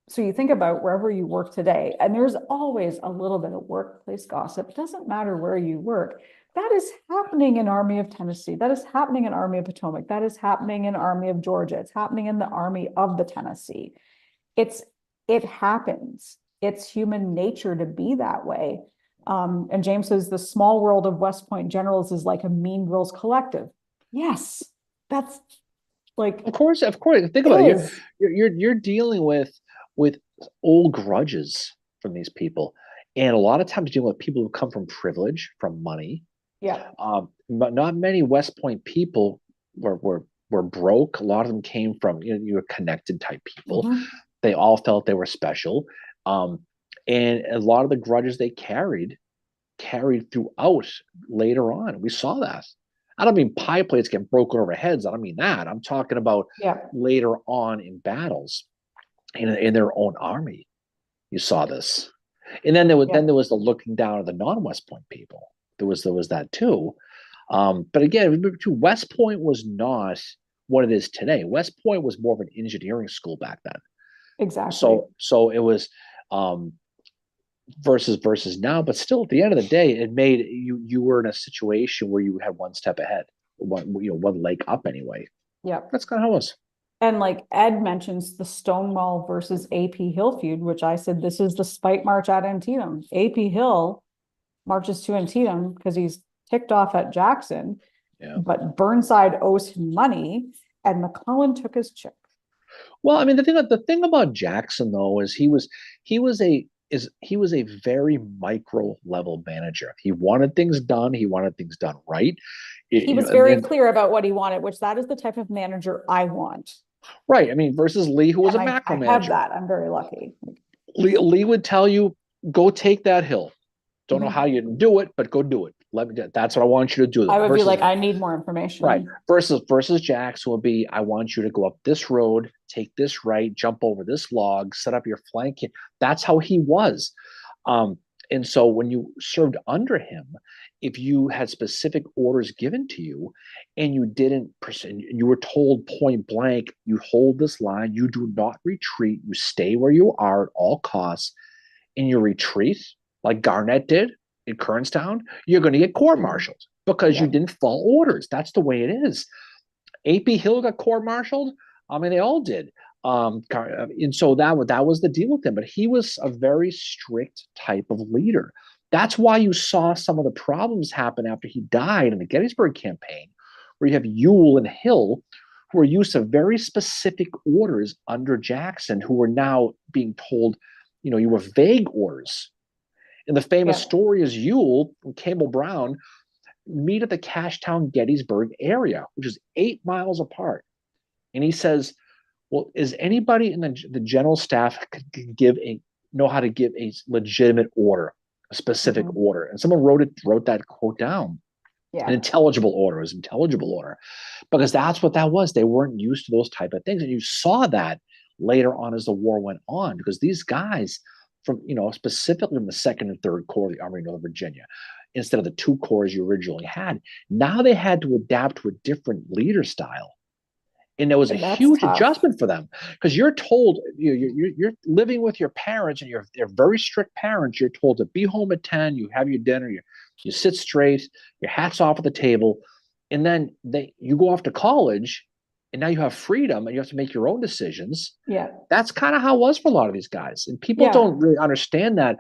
so you think about wherever you work today, and there's always a little bit of workplace gossip. It doesn't matter where you work. That is happening in Army of Tennessee. That is happening in Army of Potomac. That is happening in Army of Georgia. It's happening in the Army of the Tennessee. It happens. It's human nature to be that way. And James says the small world of West Point generals is like a Mean Girls collective. Yes, that's like, of course. Think about it. You're dealing with old grudges from these people, and a lot of times dealing with people who come from privilege, from money. Yeah. But not many West Point people were broke. A lot of them came from, you were connected type people. Mm-hmm. They all felt they were special. And a lot of the grudges they carried throughout later on. We saw that. I don't mean pie plates get broken over heads. I don't mean that. I'm talking about later on in battles in their own army. You saw this. And then there was the looking down at the non-West Point people. There was that too. But again, remember too, West Point was not what it is today. West Point was more of an engineering school back then. Exactly. So it was versus now, but still at the end of the day, it made you were in a situation where you had one step ahead, one leg up anyway. Yeah. That's kind of how it was. And like Ed mentions the Stonewall versus AP Hill feud, which I said this is the spite march at Antietam. AP Hill marches to Antietam because he's ticked off at Jackson, but Burnside owes him money, and McClellan took his check. Well, I mean, the thing about Jackson though is he was a very micro level manager. He wanted things done. He wanted things done right. He was very clear about what he wanted, which that is the type of manager I want. Right. I mean, versus Lee, who was a macro manager. I have that. I'm very lucky. Lee would tell you, go take that hill. Don't know how you do it, but go do it. That's what I want you to do. I would be like, I need more information. Right. Versus Jackson would be, I want you to go up this road, take this right, jump over this log, set up your flanking. That's how he was. And so when you served under him, if you had specific orders given to you and you didn't, you were told point blank, you hold this line, you do not retreat, you stay where you are at all costs, and you retreat like Garnett did in Kernstown, you're going to get court-martialed because you didn't follow orders. That's the way it is. AP Hill got court-martialed. I mean, they all did. And so that was the deal with him. But he was a very strict type of leader. That's why you saw some of the problems happen after he died in the Gettysburg campaign, where you have Ewell and Hill, who were used to very specific orders under Jackson, who were now being told, you were vague orders. And the famous story is Ewell and Campbell Brown meet at the Cashtown Gettysburg area, which is 8 miles apart. And he says, well, is anybody in the general staff could know how to give a legitimate order, a specific order? And someone wrote that quote down. Yeah. An intelligible order is intelligible order, because that's what that was. They weren't used to those type of things. And you saw that later on as the war went on, because these guys from, specifically in the 2nd and 3rd Corps of the Army of Northern Virginia, instead of the 2 corps you originally had, now they had to adapt to a different leader style. And there was a huge adjustment for them, because you're told you're living with your parents, and they're very strict parents. You're told to be home at 10. You have your dinner. You sit straight. Your hat's off at the table, and then you go off to college, and now you have freedom, and you have to make your own decisions. Yeah, that's kind of how it was for a lot of these guys, and people don't really understand that.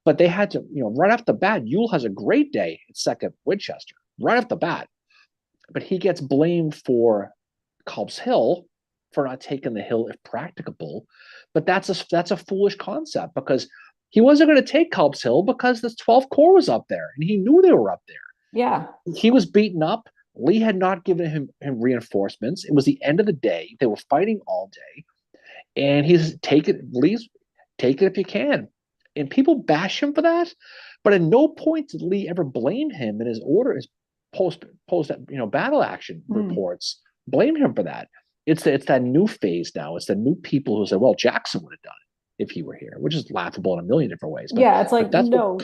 But they had to, right off the bat. Ewell has a great day at 2nd Winchester right off the bat, but he gets blamed for Culp's Hill for not taking the hill if practicable. But that's a foolish concept, because he wasn't going to take Culp's Hill because the 12th Corps was up there, and he knew they were up there. Yeah, he was beaten up. Lee had not given him reinforcements. It was the end of the day. They were fighting all day, and he's take it if you can. And people bash him for that, but at no point did Lee ever blame him in his post battle action reports. Blame him for that. It's that new phase now. It's the new people who say, well, Jackson would have done if he were here, which is laughable in a million different ways. Yeah, it's But like, that's what. no,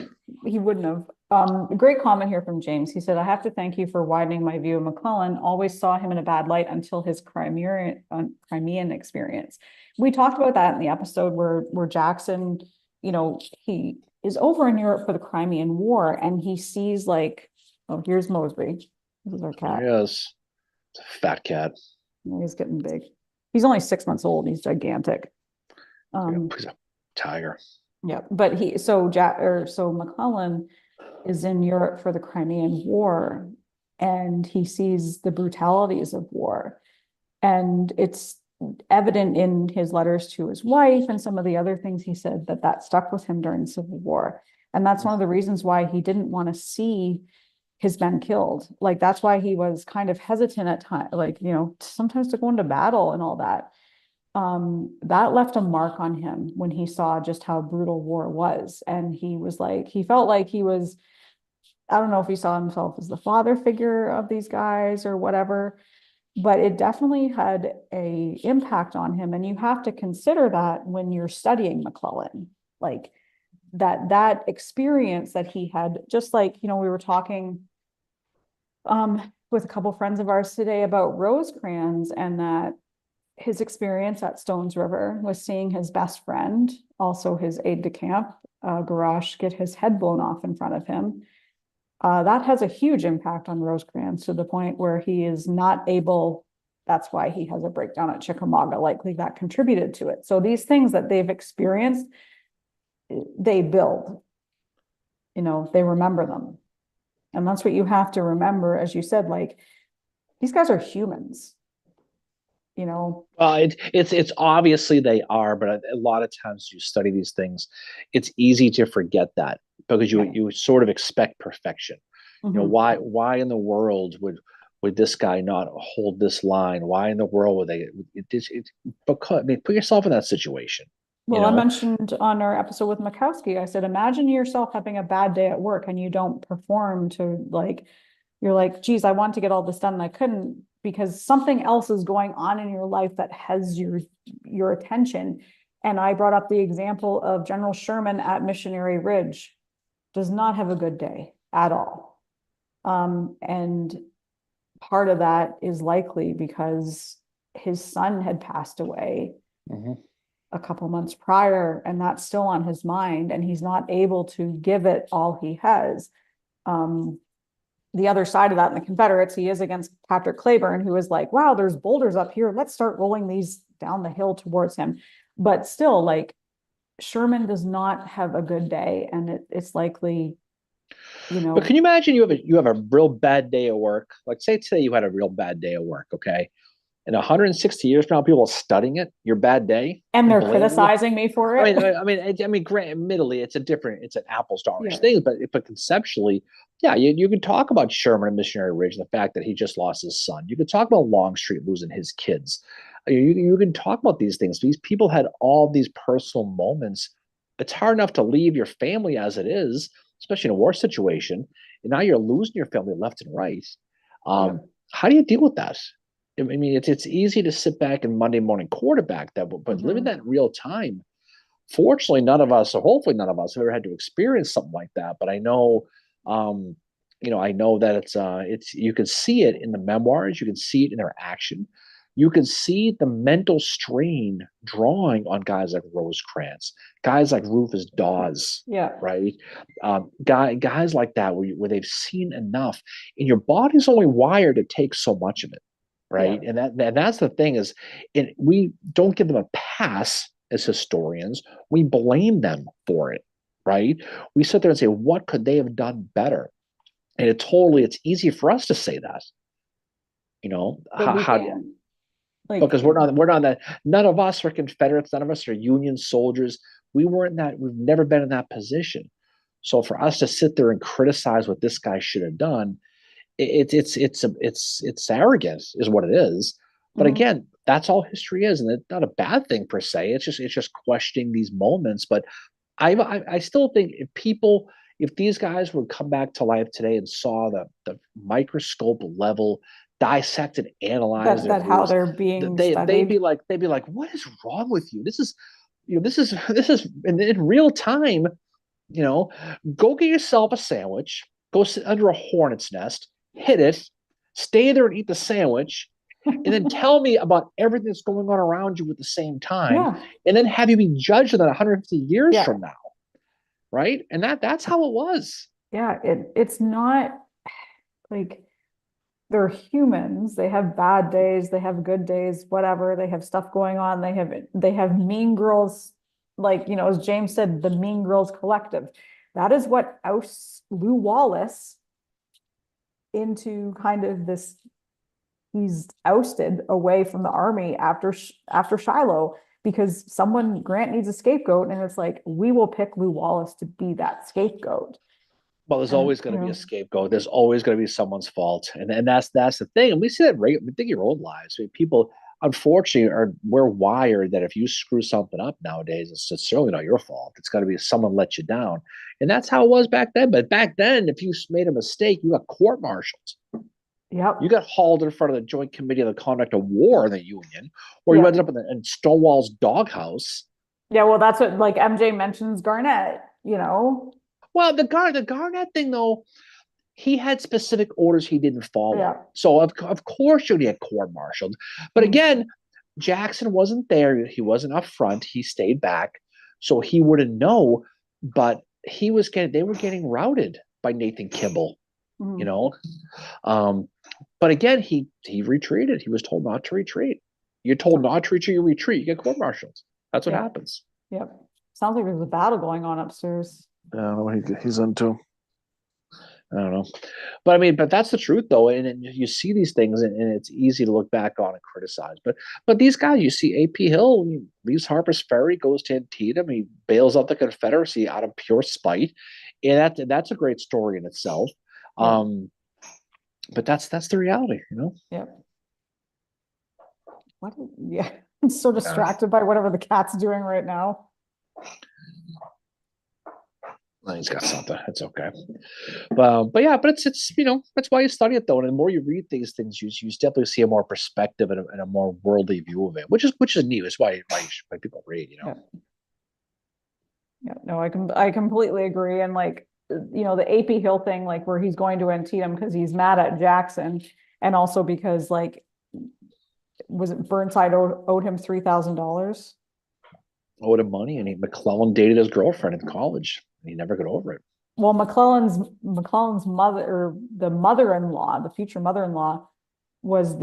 he wouldn't have. A great comment here from James. He said, I have to thank you for widening my view of McClellan. Always saw him in a bad light until his Crimean experience. We talked about that in the episode where Jackson, he is over in Europe for the Crimean War, and he sees like, oh, here's Mosby. This is our cat. Yes, it's a fat cat. He's getting big. He's only 6 months old. He's gigantic. He's a tiger. Yeah, but so McClellan is in Europe for the Crimean War, and he sees the brutalities of war. And it's evident in his letters to his wife and some of the other things he said that stuck with him during the Civil War. And that's one of the reasons why he didn't want to see his men killed. Like, that's why he was kind of hesitant at times, like, sometimes to go into battle and all that. That left a mark on him when he saw just how brutal war was. And he felt like he was, I don't know if he saw himself as the father figure of these guys or whatever, but it definitely had a impact on him. And you have to consider that when you're studying McClellan, like that experience that he had, just like, we were talking with a couple friends of ours today about Rosecrans, and that his experience at Stones River was seeing his best friend, also his aide-de-camp, Garash, get his head blown off in front of him. That has a huge impact on Rosecrans, to the point where he is not able, that's why he has a breakdown at Chickamauga, likely that contributed to it. So these things that they've experienced, they build, they remember them. And that's what you have to remember, as you said, like, these guys are humans. It's obviously they are, but a lot of times you study these things, it's easy to forget that, because you sort of expect perfection. Why in the world would this guy not hold this line? Why in the world would they? Because, put yourself in that situation. Well, I mentioned on our episode with Makowski, I said, imagine yourself having a bad day at work and you don't perform to, like, you're like, geez, I want to get all this done and I couldn't, because something else is going on in your life that has your attention. And I brought up the example of General Sherman at Missionary Ridge. Does not have a good day at all. And part of that is likely because his son had passed away a couple months prior, and that's still on his mind, and he's not able to give it all he has. The other side of that, in the Confederates, he is against Patrick Cleburne, who is like, wow, there's boulders up here. Let's start rolling these down the hill towards him. But still, like, Sherman does not have a good day, and it's likely, But can you imagine you have a real bad day at work? Like, say today you had a real bad day at work, okay? And 160 years from now, people are studying it, your bad day, and they're criticizing me for it. Admittedly, it's an apples to orange thing, but conceptually, yeah, you can talk about Sherman and Missionary Ridge and the fact that he just lost his son. You could talk about Longstreet losing his kids. You can talk about these things. These people had all these personal moments. It's hard enough to leave your family as it is, especially in a war situation. And now you're losing your family left and right. How do you deal with that? I mean, it's easy to sit back and Monday morning quarterback that, but living that in real time. Fortunately, none of us, or hopefully none of us, have ever had to experience something like that. But I know, I know that it's you can see it in the memoirs, you can see it in their action, you can see the mental strain drawing on guys like Rosecrans, guys like Rufus Dawes, right? Guys like that where they've seen enough, and your body's only wired to take so much of it. Right. And that's the thing is, we don't give them a pass as historians. We blame them for it. Right. We sit there and say, what could they have done better? And it's easy for us to say that, because we're not that. None of us are Confederates. None of us are Union soldiers. We've never been in that position. So for us to sit there and criticize what this guy should have done, it's arrogant is what it is. But again, that's all history is, and it's not a bad thing per se. It's just questioning these moments. But I still think if these guys would come back to life today and saw the microscope level dissect and analyze that how they're being they'd be like, what is wrong with you? This is this is in real time. Go get yourself a sandwich, go sit under a hornet's nest, hit it, stay there and eat the sandwich, and then tell me about everything that's going on around you at the same time, Yeah. and then have you be judged on that 150 years Yeah. from now, right? And that's how it was. Yeah. It's not like they're humans. They have bad days, they have good days, whatever. They have stuff going on. They have mean girls, like, as James said, the Mean Girls Collective. That is what ousts Lou Wallace into kind of this. He's ousted away from the army after Shiloh because Grant needs a scapegoat, and it's like, we will pick Lou Wallace to be that scapegoat. Well, there's And, always going to be a scapegoat. There's always going to be someone's fault, and that's the thing. And we see that think your own lives. I mean, people, unfortunately, we're wired that if you screw something up nowadays, it's certainly not your fault. It's got to be someone let you down, and that's how it was back then. But back then, if you made a mistake, you got court-martialed. yep. You got hauled in front of the Joint Committee on the Conduct of War in the Union, or you Yeah. ended up in Stonewall's doghouse. Yeah, well, that's what, like, MJ mentions Garnett. Well, the Garnett thing, though, he had specific orders he didn't follow. Yeah. So of course you'd get court-martialed. But again, Jackson wasn't there. He wasn't up front. He stayed back, so he wouldn't know. But they were getting routed by Nathan Kimball. But again, he retreated. He was told not to retreat. You're told not to retreat, you retreat. You get court-martialed. That's what happens. Yep. Sounds like there's a battle going on upstairs. I don't know what he's into. I don't know. But I mean, that's the truth, though. And you see these things, and it's easy to look back on and criticize. But these guys, you see AP Hill, he leaves Harper's Ferry, goes to Antietam, he bails out the Confederacy out of pure spite. And that's a great story in itself. Yeah. But that's the reality, Yeah. Yeah. I'm so distracted by whatever the cat's doing right now. He's got something. It's okay. But it's that's why you study it, though. And the more you read these things, you definitely see a more perspective and a more worldly view of it, which is neat. It's why people read, Yeah, no, I completely agree. And like, the AP Hill thing, like where he's going to Antietam because he's mad at Jackson, and also because, like, was it Burnside owed him $3,000? Owed him money, and McClellan dated his girlfriend in college. He never got over it. Well, McClellan's mother, or the mother-in-law, the future mother-in-law, was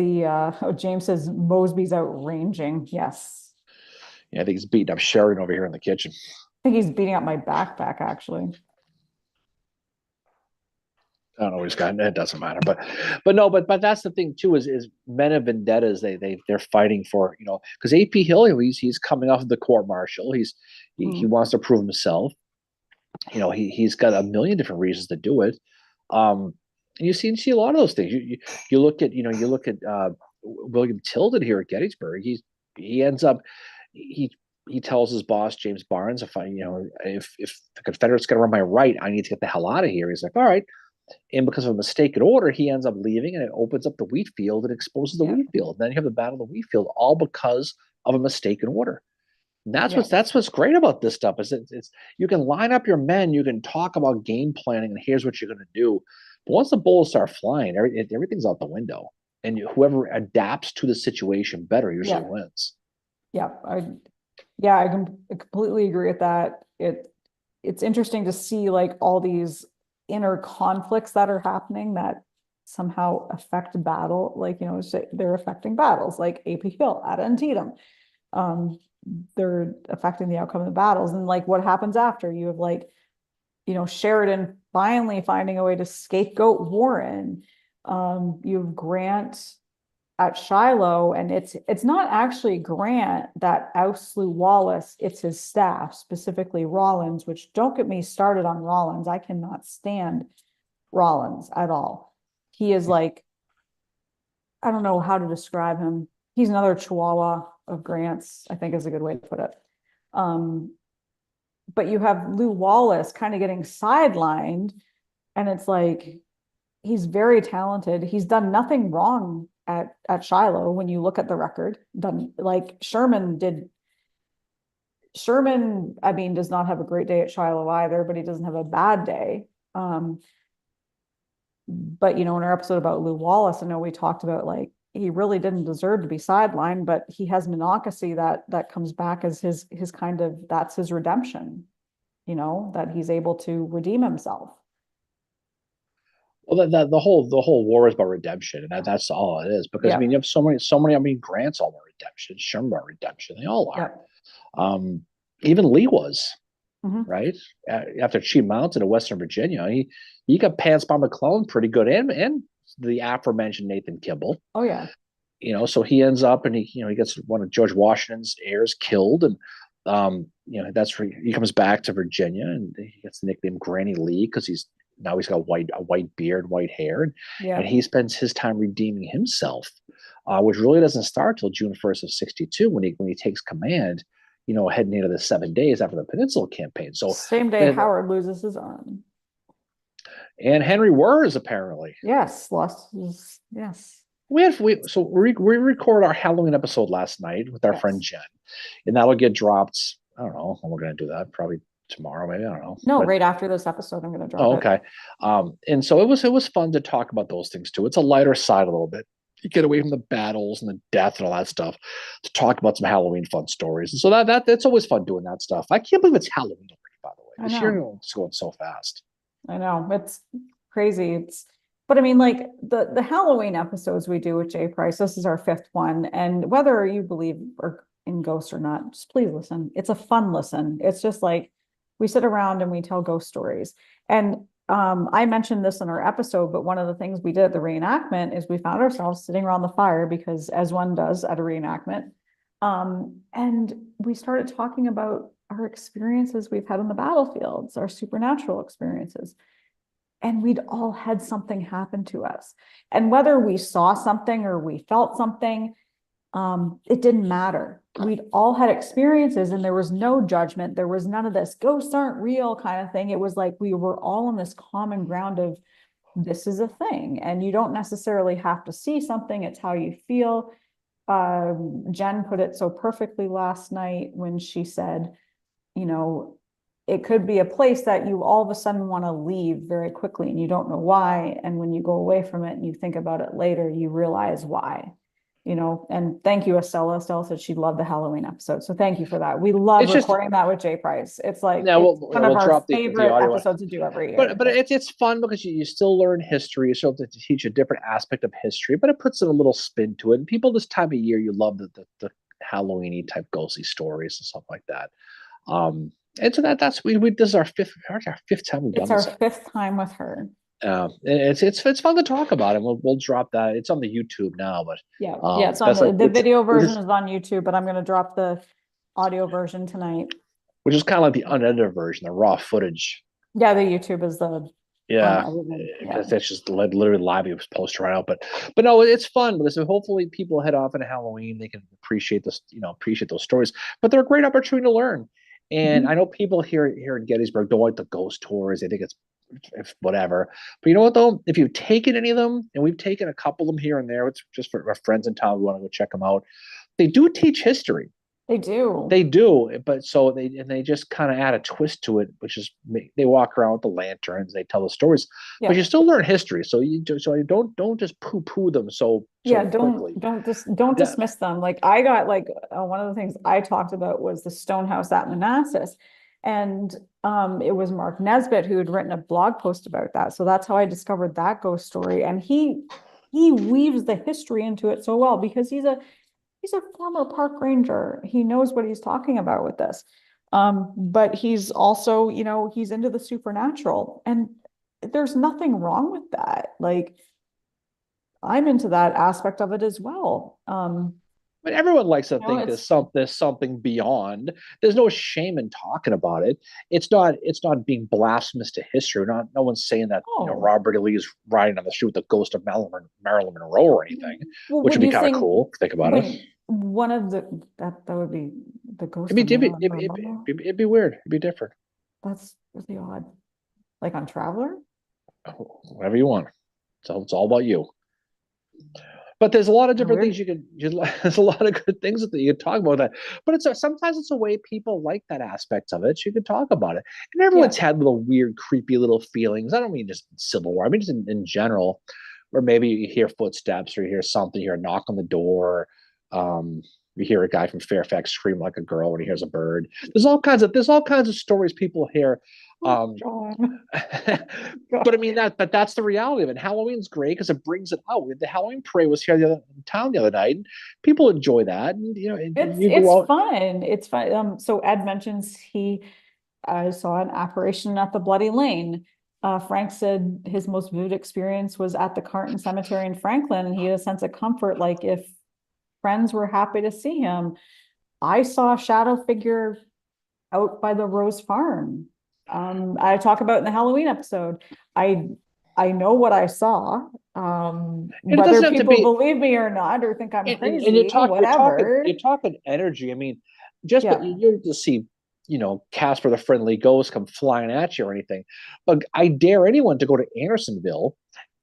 James says Mosby's outranging. Yes. Yeah, I think he's beating up Sheridan over here in the kitchen. I think he's beating up my backpack, actually. I don't know what he's got. It doesn't matter. But that's the thing too, is men of vendettas. They're fighting for, because AP Hill, he's coming off of the court-martial. He wants to prove himself. He's got a million different reasons to do it. And you see a lot of those things. You look at William Tilden here at Gettysburg. He ends up he tells his boss James Barnes, if the Confederates got to run my right, I need to get the hell out of here. He's like, all right. And because of a mistaken order, he ends up leaving, and it opens up the wheat field and exposes the wheat field. And then you have the Battle of the Wheat Field, all because of a mistaken order. And that's what's great about this stuff, is it's you can line up your men, you can talk about game planning, and here's what you're going to do. But once the bullets start flying, everything's out the window, and whoever adapts to the situation better usually wins. Yeah, I completely agree with that. It's interesting to see, like, all these inner conflicts that are happening that somehow affect battle, like, they're affecting battles, like AP Hill at Antietam. They're affecting the outcome of the battles, and like what happens after. You have, like, Sheridan finally finding a way to scapegoat Warren. You have Grant at Shiloh, and it's not actually Grant that ousts Lew Wallace, it's his staff, specifically Rawlins, which, don't get me started on Rawlins. I cannot stand Rawlins at all. He is like, I don't know how to describe him. He's another Chihuahua of Grant's, I think is a good way to put it. But you have Lew Wallace kind of getting sidelined, and it's like, he's very talented. He's done nothing wrong at Shiloh when you look at the record. Like Sherman Sherman, I mean, does not have a great day at Shiloh either, but he doesn't have a bad day. But in our episode about Lou Wallace, I know we talked about like he really didn't deserve to be sidelined, but he has monocracy that comes back as his kind of, that's his redemption, that he's able to redeem himself. Well, the whole war is about redemption, and that's all it is. Because I mean, you have so many. I mean, Grant's all about redemption, Sherman about redemption. They all are. Even Lee was right after Chief Mountain in Western Virginia. He got pants by McClellan pretty good, and the aforementioned Nathan Kimball. Oh yeah. So he ends up and he gets one of George Washington's heirs killed, and that's where he comes back to Virginia, and he gets the nickname Granny Lee because he's got a white beard, white hair, and he spends his time redeeming himself, which really doesn't start till June 1st of 62 when he takes command, heading into the 7 days after the Peninsula Campaign. So same day Howard loses his arm. And Henry Wurz apparently. Yes, lost his, yes. We recorded our Halloween episode last night with our friend Jen, and that'll get dropped. I don't know when we're going to do that. Probably tomorrow, maybe. I don't know. No, right after this episode, I'm going to drop it. Okay. And so it was fun to talk about those things too. It's a lighter side a little bit. You get away from the battles and the death and all that stuff to talk about some Halloween fun stories. And so that's always fun doing that stuff. I can't believe it's Halloween already, by the way. This year it's going so fast. I know, it's crazy. But I mean, like the Halloween episodes we do with Jay Price, this is our 5th one. And whether you believe in ghosts or not, just please listen. It's a fun listen. It's just like we sit around and we tell ghost stories. And I mentioned this in our episode, but one of the things we did at the reenactment is we found ourselves sitting around the fire because as one does at a reenactment. And we started talking about our experiences we've had on the battlefields, our supernatural experiences. And we'd all had something happen to us. And whether we saw something or we felt something, it didn't matter. We'd all had experiences and there was no judgment. There was none of this ghosts aren't real kind of thing. It was like we were all on this common ground of this is a thing. And you don't necessarily have to see something. It's how you feel. Jen put it so perfectly last night when she said, it could be a place that you all of a sudden want to leave very quickly and you don't know why. And when you go away from it and you think about it later, you realize why, and thank you, Estella. Estella said she loved the Halloween episode. So thank you for that. We love recording that with Jay Price. It's like one of our favorite episodes to do every year. But it's fun because you still learn history. You still have to teach a different aspect of history, but it puts a little spin to it. And people this time of year, you love the Halloween-y type ghostly stories and stuff like that. And so this is our fifth time we've done this. It's our 5th time with her. It's fun to talk about it. We'll drop that. It's on the YouTube now, but it's on the video version is on YouTube, but I'm going to drop the audio version tonight, which is kind of like the unedited version, the raw footage. Yeah, the YouTube is the because that's just literally live. It was posted right out, but no, it's fun. Listen, hopefully people head off into Halloween. They can appreciate this, appreciate those stories. But they're a great opportunity to learn. And I know people here in Gettysburg don't like the ghost tours. They think it's whatever. But you know what, though? If you've taken any of them, and we've taken a couple of them here and there, it's just for our friends in town, we want to go check them out. They do teach history. They do. But they just kind of add a twist to it, which is they walk around with the lanterns, they tell the stories, but you still learn history. So you don't just poo them. Don't dismiss them. Like I got one of the things I talked about was the Stonehouse at Manassas. And it was Mark Nesbitt who had written a blog post about that. So that's how I discovered that ghost story. And he weaves the history into it so well because he's a former park ranger. He knows what he's talking about with this. But he's also, he's into the supernatural. And there's nothing wrong with that. Like I'm into that aspect of it as well. But everyone likes to think there's something beyond. There's no shame in talking about it. It's not being blasphemous to history. No one's saying that Robert E. Lee is riding on the street with the ghost of Marilyn Monroe or anything, which would be kind of cool. Think about it. One of that would be the ghost. It'd be weird. It'd be different. That's really odd. Like on Traveler. Whatever you want. So it's all about you. But there's a lot of Oh, different weird. things there's a lot of good things that you can talk about that. But sometimes it's a way people like that aspect of it. So you can talk about it. And Yeah. everyone's had little weird, creepy little feelings. I don't mean just Civil War. I mean just in general, or maybe you hear footsteps or you hear something, you hear a knock on the door. Um, you hear a guy from Fairfax scream like a girl when he hears a bird. There's all kinds of stories people hear. Oh, Um, John. but I God. mean that's the reality of it. Halloween's great because it brings it out. The Halloween parade was here in town the other night, and people enjoy that. And you It's go out. fun. It's fun. So Ed mentions he saw an apparition at the Bloody Lane. Frank said his most vivid experience was at the Carton Cemetery in Franklin, and he had a sense of comfort, like if friends were happy to see him. I saw a shadow figure out by the Rose Farm. I talk about in the Halloween episode. I I know what I saw. And it Whether doesn't have to people be. believe me or not, or think I'm And you crazy, talk, whatever. you're talking energy. I mean, just but Yeah. you to see, Casper the Friendly Ghost come flying at you or anything. But I dare anyone to go to Andersonville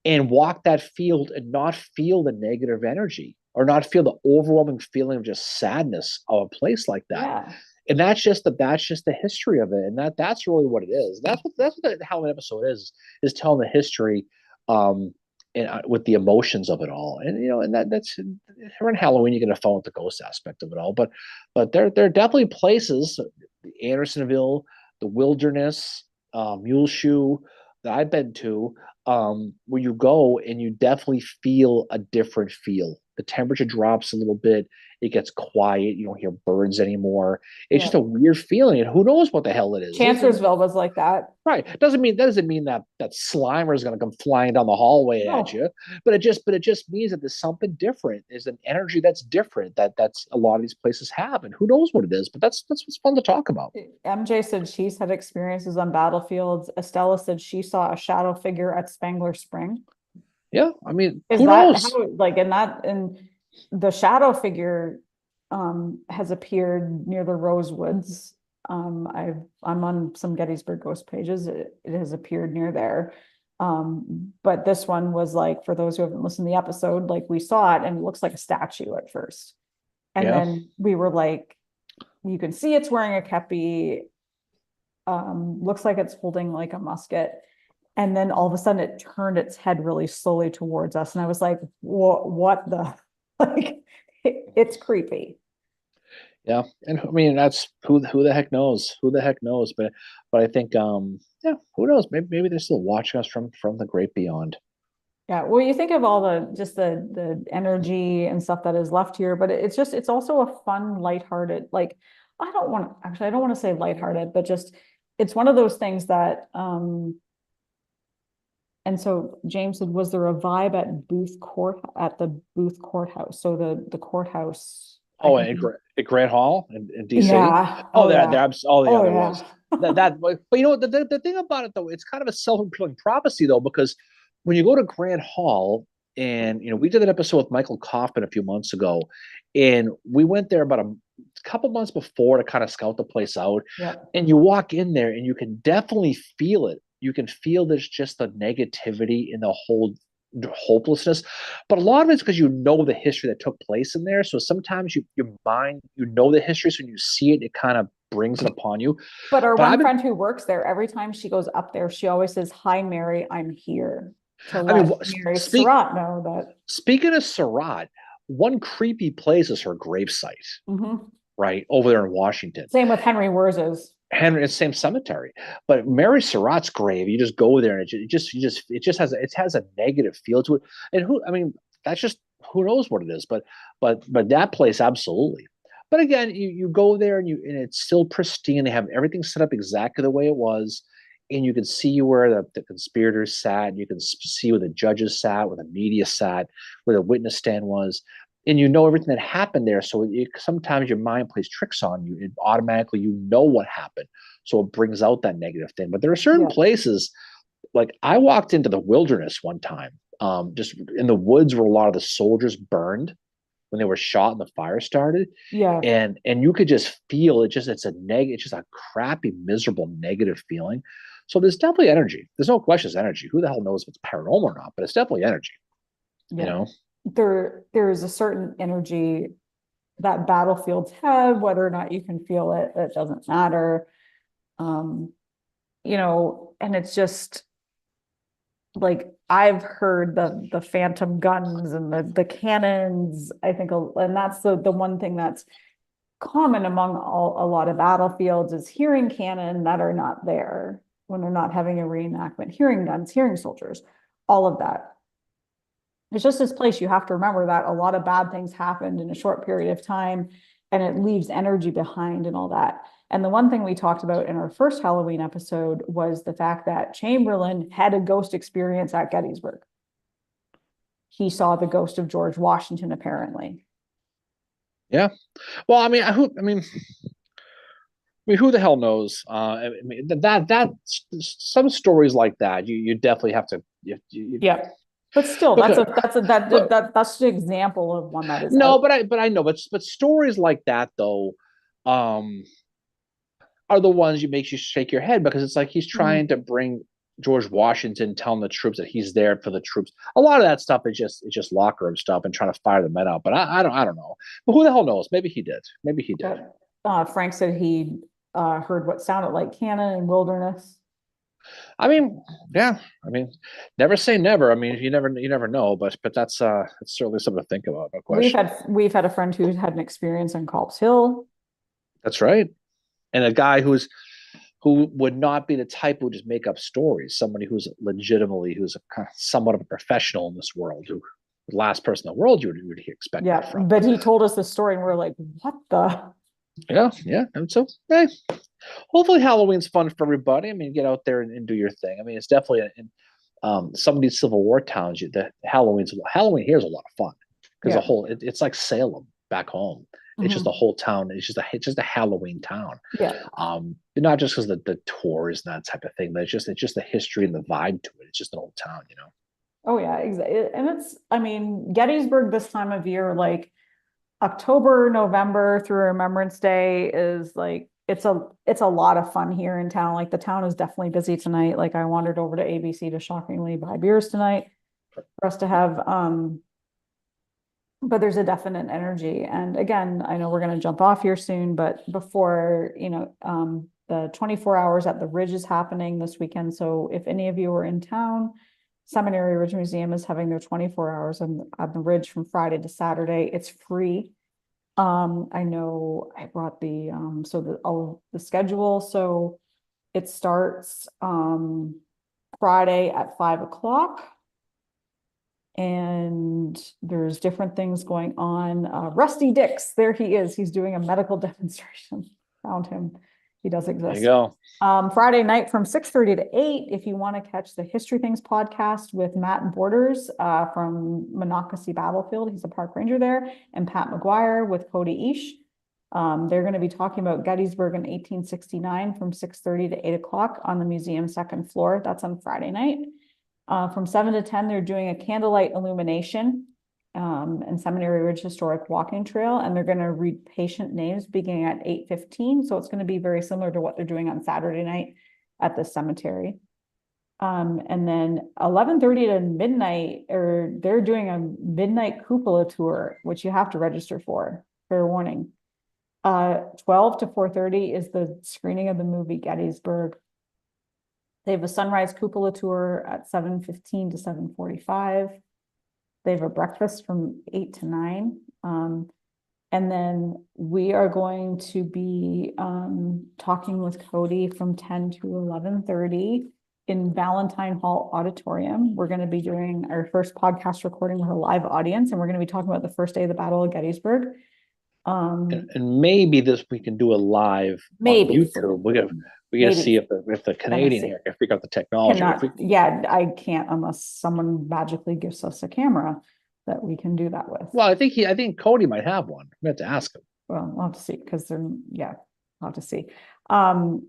and walk that field and not feel the negative energy or not feel the overwhelming feeling of just sadness of a place like that. Yeah. And that's just the history of it, and that's really what it is. That's what the Halloween episode is telling the history, um, and with the emotions of it all. And that's around Halloween you get a fun with the ghost aspect of it all. But there are definitely places, Andersonville, the Wilderness, Muleshoe, that I've been to, where you go and you definitely feel a different feel. The temperature drops a little bit. It gets quiet. You don't hear birds anymore. It's Yeah. just a weird feeling, and who knows what the hell it is? Chancellorsville was like that. Right. That doesn't mean that Slimer is going to come flying down the hallway at No. you, but it just means that there's something different. There's an energy that's different that's a lot of these places have, and who knows what it is. But that's what's fun to talk about. MJ said she's had experiences on battlefields. Estella said she saw a shadow figure at Spangler Spring. Yeah. I mean, Is who that how, knows? like, and the shadow figure has appeared near the Rosewoods. I'm on some Gettysburg Ghost pages. It has appeared near there. But this one was like, for those who haven't listened to the episode, like we saw it and it looks like a statue at first. And Yeah. then we were like, you can see it's wearing a kepi. Looks like it's holding like a musket. And then all of a sudden it turned its head really slowly towards us. And I was like, what the, like, it's creepy. Yeah, and I mean that's who the heck knows? Who the heck knows? But I think yeah, who knows? Maybe they're still watching us from the great beyond. Yeah. Well, you think of all just the energy and stuff that is left here, but it's also a fun, lighthearted, like, I don't want to say lighthearted, but just, it's one of those things that, and so James said, was there a vibe at the Booth Courthouse? So the courthouse, I Oh, think. at Grant Hall in DC. Yeah. Oh, Oh yeah. yeah, Oh there was yeah. but the thing about it though, it's kind of a self-fulfilling prophecy though, because when you go to Grant Hall, and we did an episode with Michael Kaufman a few months ago, and we went there about a couple months before to kind of scout the place out, Yeah. and you walk in there and you can definitely feel it. You can feel there's just the negativity in the whole hopelessness, but a lot of it's because the history that took place in there. So sometimes your mind, the history, so when you see it, it kind of brings it upon you. But our But one I've been, friend who works there, every time she goes up there, she always says, "Hi, Mary, I'm here," to I mean, let Mary speak Surratt know that. speaking of Surratt, one creepy place is her gravesite, Mhm. right over there in Washington. Same with Henry Wurz's. Henry, it's the same cemetery, but Mary Surratt's grave, you just go there and it has a negative feel to it. And I mean, that's just who knows what it is, but that place absolutely. But again, you go there and it's still pristine. They have everything set up exactly the way it was, and you can see where the conspirators sat. You can see where the judges sat, where the media sat, where the witness stand was, and everything that happened there. So sometimes your mind plays tricks on you. It automatically what happened, so it brings out that negative thing. But there are certain Yeah. places, like I walked into the Wilderness one time, just in the woods where a lot of the soldiers burned when they were shot and the fire started, Yeah. and you could just feel it. It's just a crappy, miserable, negative feeling. So there's definitely energy. There's no question it's energy. Who the hell knows if it's paranormal or not? But it's definitely energy. You Yeah. know. there is a certain energy that battlefields have, whether or not you can feel it, it doesn't matter. Um, and it's just like I've heard the phantom guns and the cannons, I think, and that's the one thing that's common among a lot of battlefields is hearing cannon that are not there when they're not having a reenactment, hearing guns, hearing soldiers, all of that. It's just this place you have to remember that a lot of bad things happened in a short period of time and it leaves energy behind and all that. And the one thing we talked about in our first Halloween episode was the fact that Chamberlain had a ghost experience at Gettysburg. He saw the ghost of George Washington, apparently. Yeah. Well, who the hell knows? That some stories like that, you definitely have to. Yeah. But still, because, that's an example of one that is no, out. but I know, but stories like that though, um, are the ones you makes you shake your head because it's like he's trying to bring George Washington, telling the troops that he's there for the troops. A lot of that stuff is just locker room stuff and trying to fire the men up. But I don't know. But who the hell knows? Maybe he did. Maybe he did. Frank said he heard what sounded like cannon and wilderness. I mean, yeah. I mean, never say never. I mean, you never know. But that's it's certainly something to think about. No question. We've had a friend who had an experience on Culp's Hill. That's right. And a guy who would not be the type who would just make up stories. Somebody who's a kind of somewhat of a professional in this world, who the last person in the world you would expect that from. But he told us the story and we're like, what the? Yeah. And so, hey, hopefully Halloween's fun for everybody. I mean, get out there and do your thing. I mean, it's definitely in some of these Civil War towns. Halloween here is a lot of fun because it's like Salem back home. It's just the whole town. It's just a Halloween town. Yeah. Not just because the tours and that type of thing, but it's just the history and the vibe to it. It's just an old town, Oh yeah, exactly. And Gettysburg this time of year, like October, November through Remembrance Day is like it's a lot of fun here in town. Like the town is definitely busy tonight. Like I wandered over to ABC to shockingly buy beers tonight for us to have. But there's a definite energy. And again, I know we're going to jump off here soon, but before, the 24 hours at the Ridge is happening this weekend. So if any of you are in town, Seminary Ridge Museum is having their 24 hours on the Ridge from Friday to Saturday. It's free. I know I brought the schedule. So it starts Friday at 5:00. And there's different things going on. Rusty Dix, there he is. He's doing a medical demonstration. Found him. He does exist. There you go. Friday night from 6:30 to 8, if you want to catch the History Things podcast with Matt Borders from Monocacy Battlefield. He's a park ranger there. And Pat McGuire with Cody Ish. They're going to be talking about Gettysburg in 1869 from 6:30 to 8:00 on the museum second floor. That's on Friday night. From 7 to 10, they're doing a candlelight illumination and Seminary Ridge Historic Walking Trail, and they're going to read patient names beginning at 8:15. So it's going to be very similar to what they're doing on Saturday night at the cemetery. And then 11:30 to midnight, or they're doing a midnight cupola tour, which you have to register for. Fair warning. 12 to 4:30 is the screening of the movie Gettysburg. They have a sunrise cupola tour at 7:15 to 7:45. They have a breakfast from 8 to 9. And then we are going to be talking with Cody from 10 to 11:30 in Valentine Hall Auditorium. We're going to be doing our first podcast recording with a live audience, and we're going to be talking about the first day of the Battle of Gettysburg. And maybe we can do a live on YouTube. We gotta see if the Canadian here can figure out the technology. I can't unless someone magically gives us a camera that we can do that with. Well, I think Cody might have one. We have to ask him. Well, I'll have to see because I'll have to see.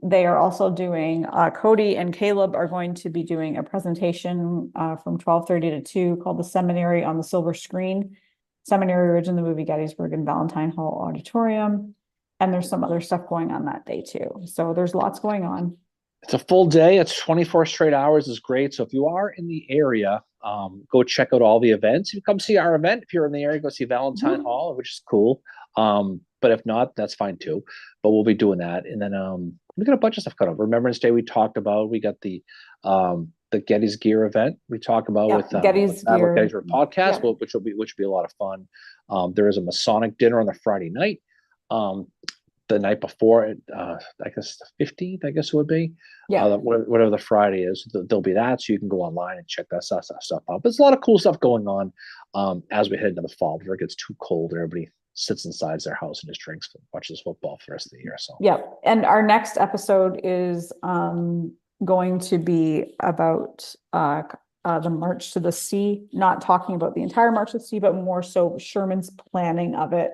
They are also doing Cody and Caleb are going to be doing a presentation from 12:30 to 2 called The Seminary on the Silver Screen. Seminary Ridge in the movie Gettysburg in Valentine Hall Auditorium. And there's some other stuff going on that day too. So there's lots going on. It's a full day. It's 24 straight hours is great. So if you are in the area, Go check out all the events. You come see our event. If you're in the area, go see Valentine Mhm. Hall, which is cool. But if not, that's fine too. But we'll be doing that. And then we got a bunch of stuff coming up. Remembrance Day we talked about. We got the Getty's Gear event we talk about Yeah, with Getty's Battle of gear. Gettysburg podcast, Yeah. which will be a lot of fun. There is a Masonic dinner on the Friday night. The night before, I guess the 15th, I guess it would be. Yeah. Whatever the Friday is, there'll be that, so you can go online and check that stuff out. But there's a lot of cool stuff going on as we head into the fall before it gets too cold and everybody sits inside their house and just drinks, watches football for the rest of the year. So Yeah. And our next episode is going to be about the March to the Sea, not talking about the entire March to the Sea, but more so Sherman's planning of it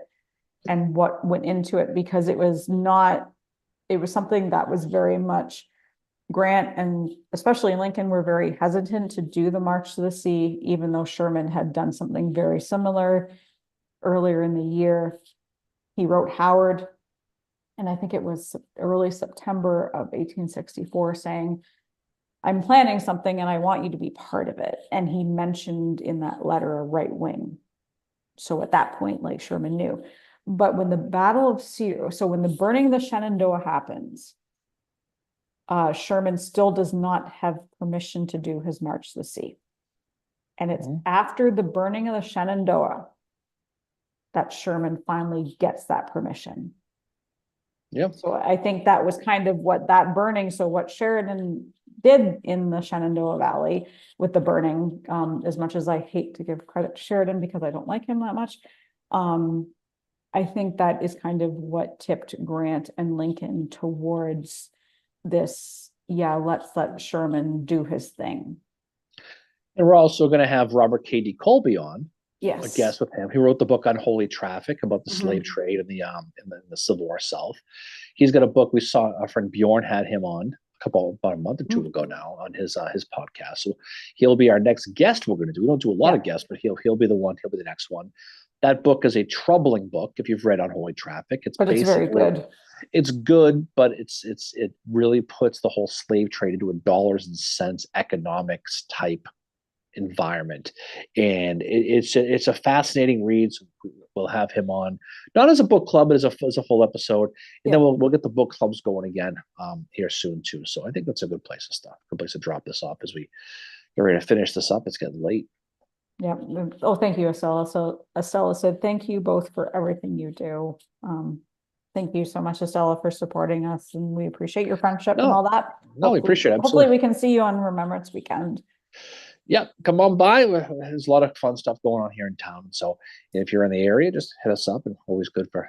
and what went into it, because it was something that was very much Grant and especially Lincoln were very hesitant to do the March to the Sea, even though Sherman had done something very similar earlier in the year. He wrote Howard, and I think it was early September of 1864, saying, I'm planning something and I want you to be part of it. And he mentioned in that letter a right wing. So at that point, like, Sherman knew. But when the Battle of Cedar, so when the burning of the Shenandoah happens, Sherman still does not have permission to do his March to the Sea. And it's after the burning of the Shenandoah that Sherman finally gets that permission. yeah, So I think that was kind of what that burning, so what Sheridan did in the Shenandoah Valley with the burning, as much as I hate to give credit to Sheridan because I don't like him that much, I think that is kind of what tipped Grant and Lincoln towards this, yeah, let's let Sherman do his thing. and we're also going to have Robert K.D. Colby on. Yes. A guest with him. He wrote the book Unholy Traffic about the Mhm. slave trade in the Civil War South. He's got a book. We saw our friend Bjorn had him on about a month or two ago now on his podcast. So he'll be our next guest. We're going to do. We don't do a lot of guests, but he'll be the one. He'll be the next one. That book is a troubling book. If you've read Unholy Traffic, it's very good. It's good, but it really puts the whole slave trade into a dollars and cents economics type environment, and it's a fascinating read. So we'll have him on, not as a book club, but as a full episode, and then we'll get the book clubs going again here soon too. So I think that's a good place to stop, good place to drop this off as we get ready to finish this up. It's getting late. Yeah. Oh, thank you, Estella. So Estella said, thank you both for everything you do. Thank you so much, Estella, for supporting us, and we appreciate your friendship and all that. No, we appreciate it. Hopefully we can see you on Remembrance Weekend. Yeah, come on by. There's a lot of fun stuff going on here in town. So if you're in the area, just hit us up, and always good for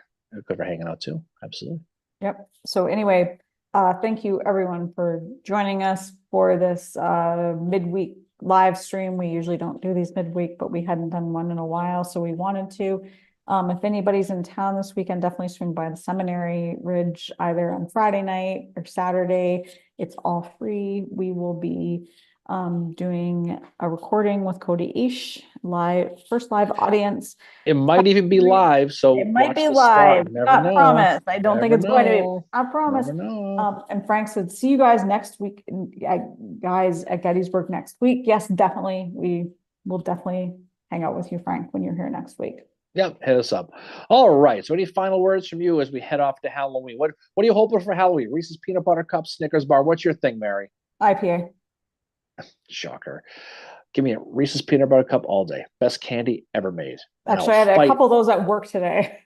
hanging out too. Absolutely. Yep. So anyway, thank you everyone for joining us for this midweek live stream. We usually don't do these midweek, but we hadn't done one in a while, so we wanted to. If anybody's in town this weekend, definitely swing by the Seminary Ridge either on Friday night or Saturday. It's all free. We will be doing a recording with Cody Ish, first live audience. It might even be live, so it might be live. Not promise. I don't think it's going to be. I promise. And Frank said, "See you guys next week, guys at Gettysburg next week." Yes, definitely. We will definitely hang out with you, Frank, when you're here next week. Yep, hit us up. All right. So, any final words from you as we head off to Halloween? What are you hoping for Halloween? Reese's Peanut Butter Cup, Snickers bar. What's your thing, Mary? IPA. Shocker. Give me a Reese's Peanut Butter Cup all day. Best candy ever made. Actually, I had a couple of those at work today.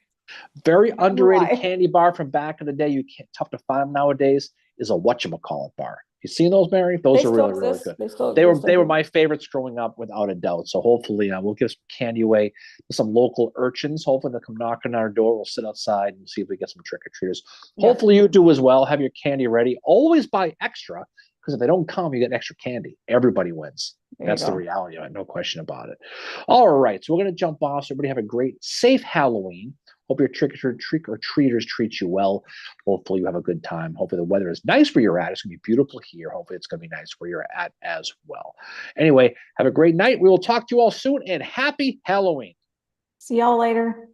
Very underrated candy bar from back in the day. Tough to find nowadays. Is a whatchamacallit bar. You seen those, Mary? Those are really good. They were my favorites growing up, without a doubt. So hopefully we'll give some candy away to some local urchins. Hopefully they'll come knocking on our door. We'll sit outside and see if we get some trick-or-treaters. Hopefully you do as well. Have your candy ready. Always buy extra, because if they don't come, you get extra candy. Everybody wins. That's the reality of it. No question about it. All right. So we're going to jump off. So everybody have a great, safe Halloween. Hope your trick-or-treaters treat you well. Hopefully you have a good time. Hopefully the weather is nice where you're at. It's going to be beautiful here. Hopefully it's going to be nice where you're at as well. Anyway, have a great night. We will talk to you all soon, and happy Halloween. See y'all later.